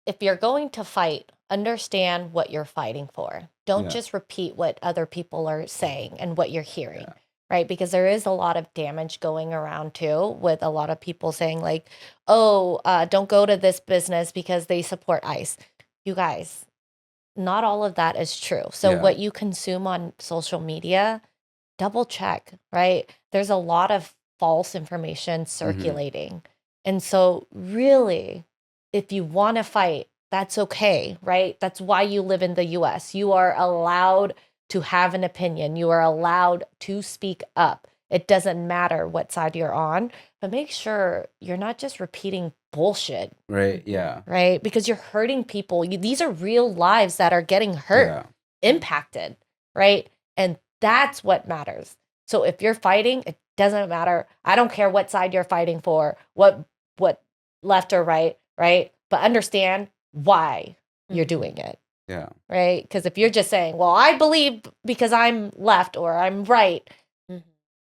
if you're going to fight, understand what you're fighting for. Don't Yeah. just repeat what other people are saying and what you're hearing, Yeah. right? Because there is a lot of damage going around too, with a lot of people saying like, "Oh, don't go to this business because they support ICE." You guys, not all of that is true. So Yeah. what you consume on social media, double check, right? There's a lot of false information circulating. And so really, if you want to fight, that's okay, right? That's why you live in the US. You are allowed to have an opinion. You are allowed to speak up. It doesn't matter what side you're on, but make sure you're not just repeating bullshit, Right. Yeah. right? Because you're hurting people. These are real lives that are getting hurt, Yeah. impacted, right? And that's what matters. So if you're fighting, it doesn't matter. I don't care what side you're fighting for, what left or right, right? But understand why you're doing it, Yeah. right? Because if you're just saying, "Well, I believe because I'm left or I'm right,"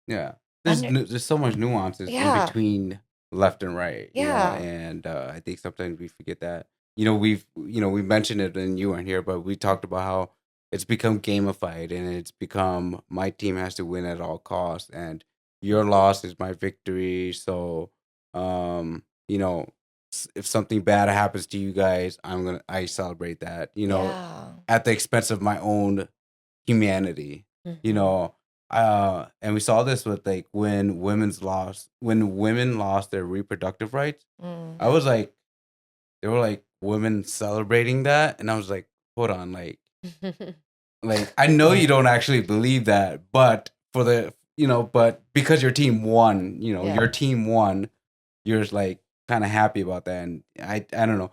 Yeah. Under- There's so much nuances in Yeah. between left and right. You know, Yeah. and I think sometimes we forget that. We mentioned it and you weren't here, but we talked about how it's become gamified and it's become my team has to win at all costs and your loss is my victory. So, you know, if something bad happens to you guys, I celebrate that. Yeah. At the expense of my own humanity. You know, and we saw this with like when women lost their reproductive rights. I was like, they were like women celebrating that, and I was like, hold on, like I know you don't actually believe that, but but because your team won, Yeah. your team won, you're like kind of happy about that, and I don't know.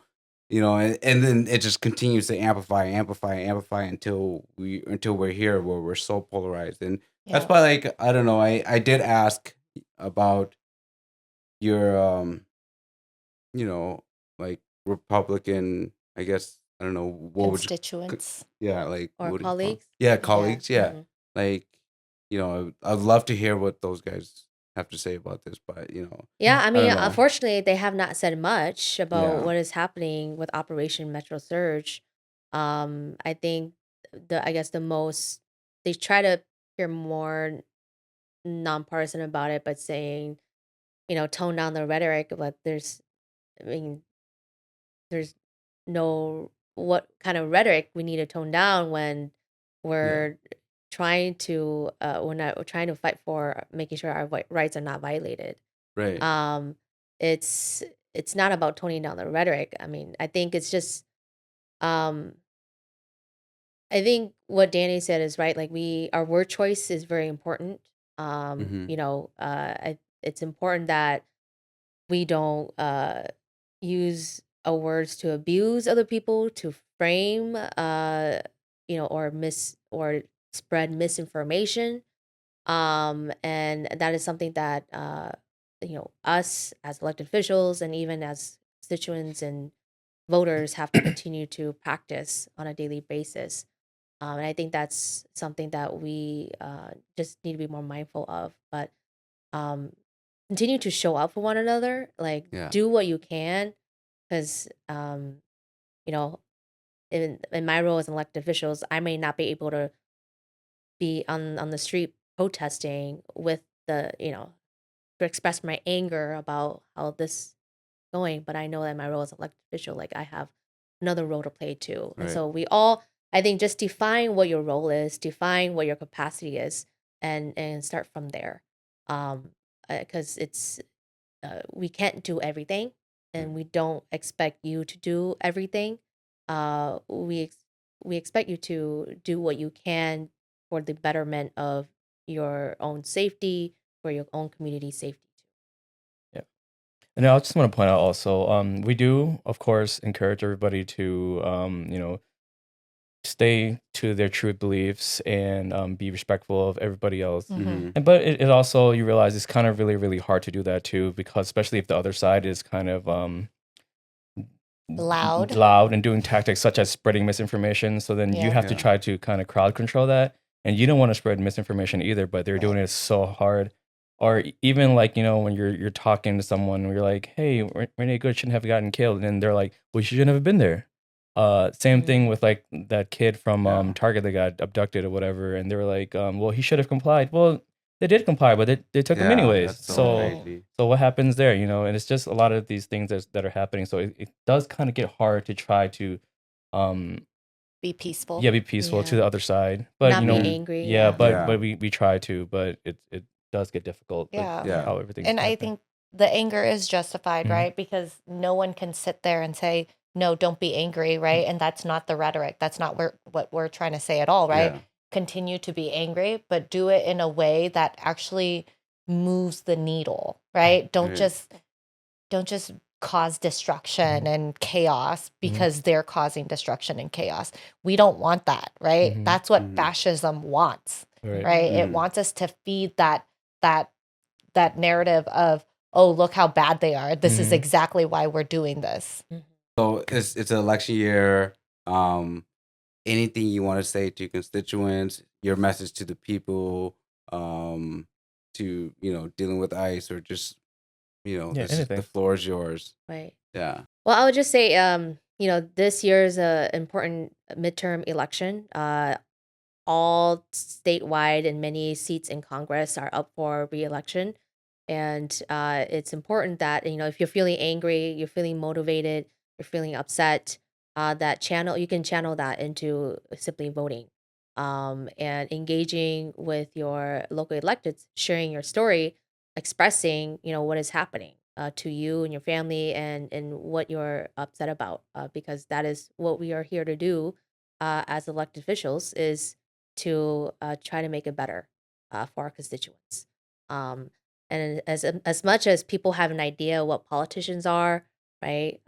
And then it just continues to amplify until we're here where we're so polarized. And that's Yeah. why, like, I don't know, I did ask about your like Republican, I guess, I don't know, what would you Constituents. yeah, like Or what do you call it? colleagues. Yeah, Yeah. colleagues, yeah. Mhm. Like, I'd love to hear what those guys have to say about this, but Yeah, I I mean, don't know. unfortunately, they have not said much about Yeah. what is happening with Operation Metro Surge. I think I guess the most they try to appear more nonpartisan about it, but saying, tone down the rhetoric. But I mean, there's no what kind of rhetoric we need to tone down when we're we're trying to fight for making sure our rights are not violated. Right. Um, it's it's not about toning down the rhetoric. I mean, I think it's just um I think what Danny said is right. Like our word choice is very important. Mhm. It's important that we don't use our words to abuse other people, to frame or spread misinformation. And that is something that us as elected officials and even as constituents and voters have to continue to practice on a daily basis. And I think that's something that we just need to be more mindful of. But um, continue to show up for one another. Like, Yeah. do what you can, because you know, in my role as an elected officials, I may not be able to be on the street protesting with to express my anger about how this going, but I know that my role as an elected official, like I have another role to play too. And Right. so we all, I think, just define what your role is, define what your capacity is, and start from there. Because we can't do everything, and we don't expect you to do everything. Uh, we ex- we expect you to do what you can for the betterment of your own safety, for your own community safety. Yeah. And I just want to point out also, we do, of course, encourage everybody to, stay to their true beliefs and be respectful of everybody else. Mhm. And but it also you realize it's kind of really really hard to do that too, because especially if the other side is kind of Loud. and doing tactics such as spreading misinformation. So then you Yeah. have to Yeah. try to kind of crowd control that, and you don't want to spread misinformation either. But they're doing Right. it so hard Or even like, when you're talking to someone, you're like, hey, Renee Good shouldn't have gotten killed, and then they're like, well, she shouldn't have been there. Same thing with like that kid from Target that got abducted or whatever, and they were like, well, he should have complied. Well, they did comply, but they took him anyways. That's so So crazy. what happens there, and it's just a lot of these things that are happening. So it does kind of get hard to try to Be peaceful. be peaceful to Yeah. the other side. But Not be angry. yeah, but Yeah. but we try to, but it does get difficult. Like, Yeah. Yeah. how everything's And I happening. think the anger is justified, Mhm. right? Because no one can sit there and say, no, don't be angry, right? And that's not the rhetoric. That's not what we're trying to say at all, right? Yeah. Continue to be angry, but do it in a way that actually moves the needle, right? Don't Yeah. just cause destruction and chaos because they're causing destruction and chaos. We don't want that, right? Mhm. That's what Mhm. fascism wants, Right. right? It Mhm. wants us to feed that narrative of, oh, look how bad they are. This is Mhm. exactly why we're doing this. So it's an election year. Anything you want to say to constituents, your message to the people, to dealing with ICE, or just Yeah, the anything. floor is yours. Right. Yeah. Well, I would just say, this year's a important midterm election. All statewide and many seats in Congress are up for re-election, and it's important that if you're feeling angry, you're feeling motivated, you're feeling upset, you can channel that into simply voting, and engaging with your local electeds, sharing your story, expressing what is happening to you and your family, and what you're upset about, because that is what we are here to do as elected officials, is to try to make it better for our constituents. And as much as people have an idea what politicians are, right?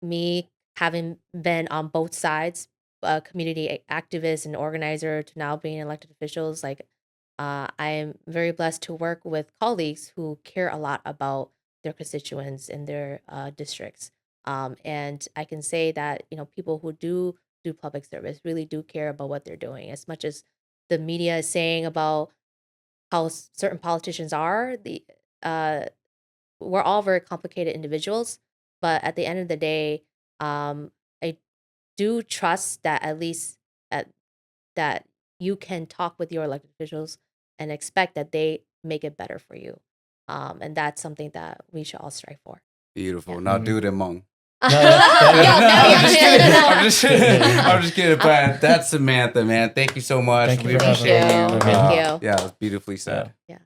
Me having been on both sides, community activist and organizer, to now being elected officials, like I am very blessed to work with colleagues who care a lot about their constituents and their districts. And I can say that people who do public service really do care about what they're doing. As much as the media is saying about how certain politicians are, the uh, we're all very complicated individuals. But at the end of the day, I do trust that at least at, that you can talk with your elected officials and expect that they make it better for you. And that's something that we should all strive for. Beautiful. Yeah. Now do it among. No, Yeah, I'm just no, kidding. no, no. I'm just kidding. I'm just kidding. But that's Samantha, man. Thank you so much. Thank you We for having appreciate me. you. Thank you. Yeah, it was beautifully said. Yeah.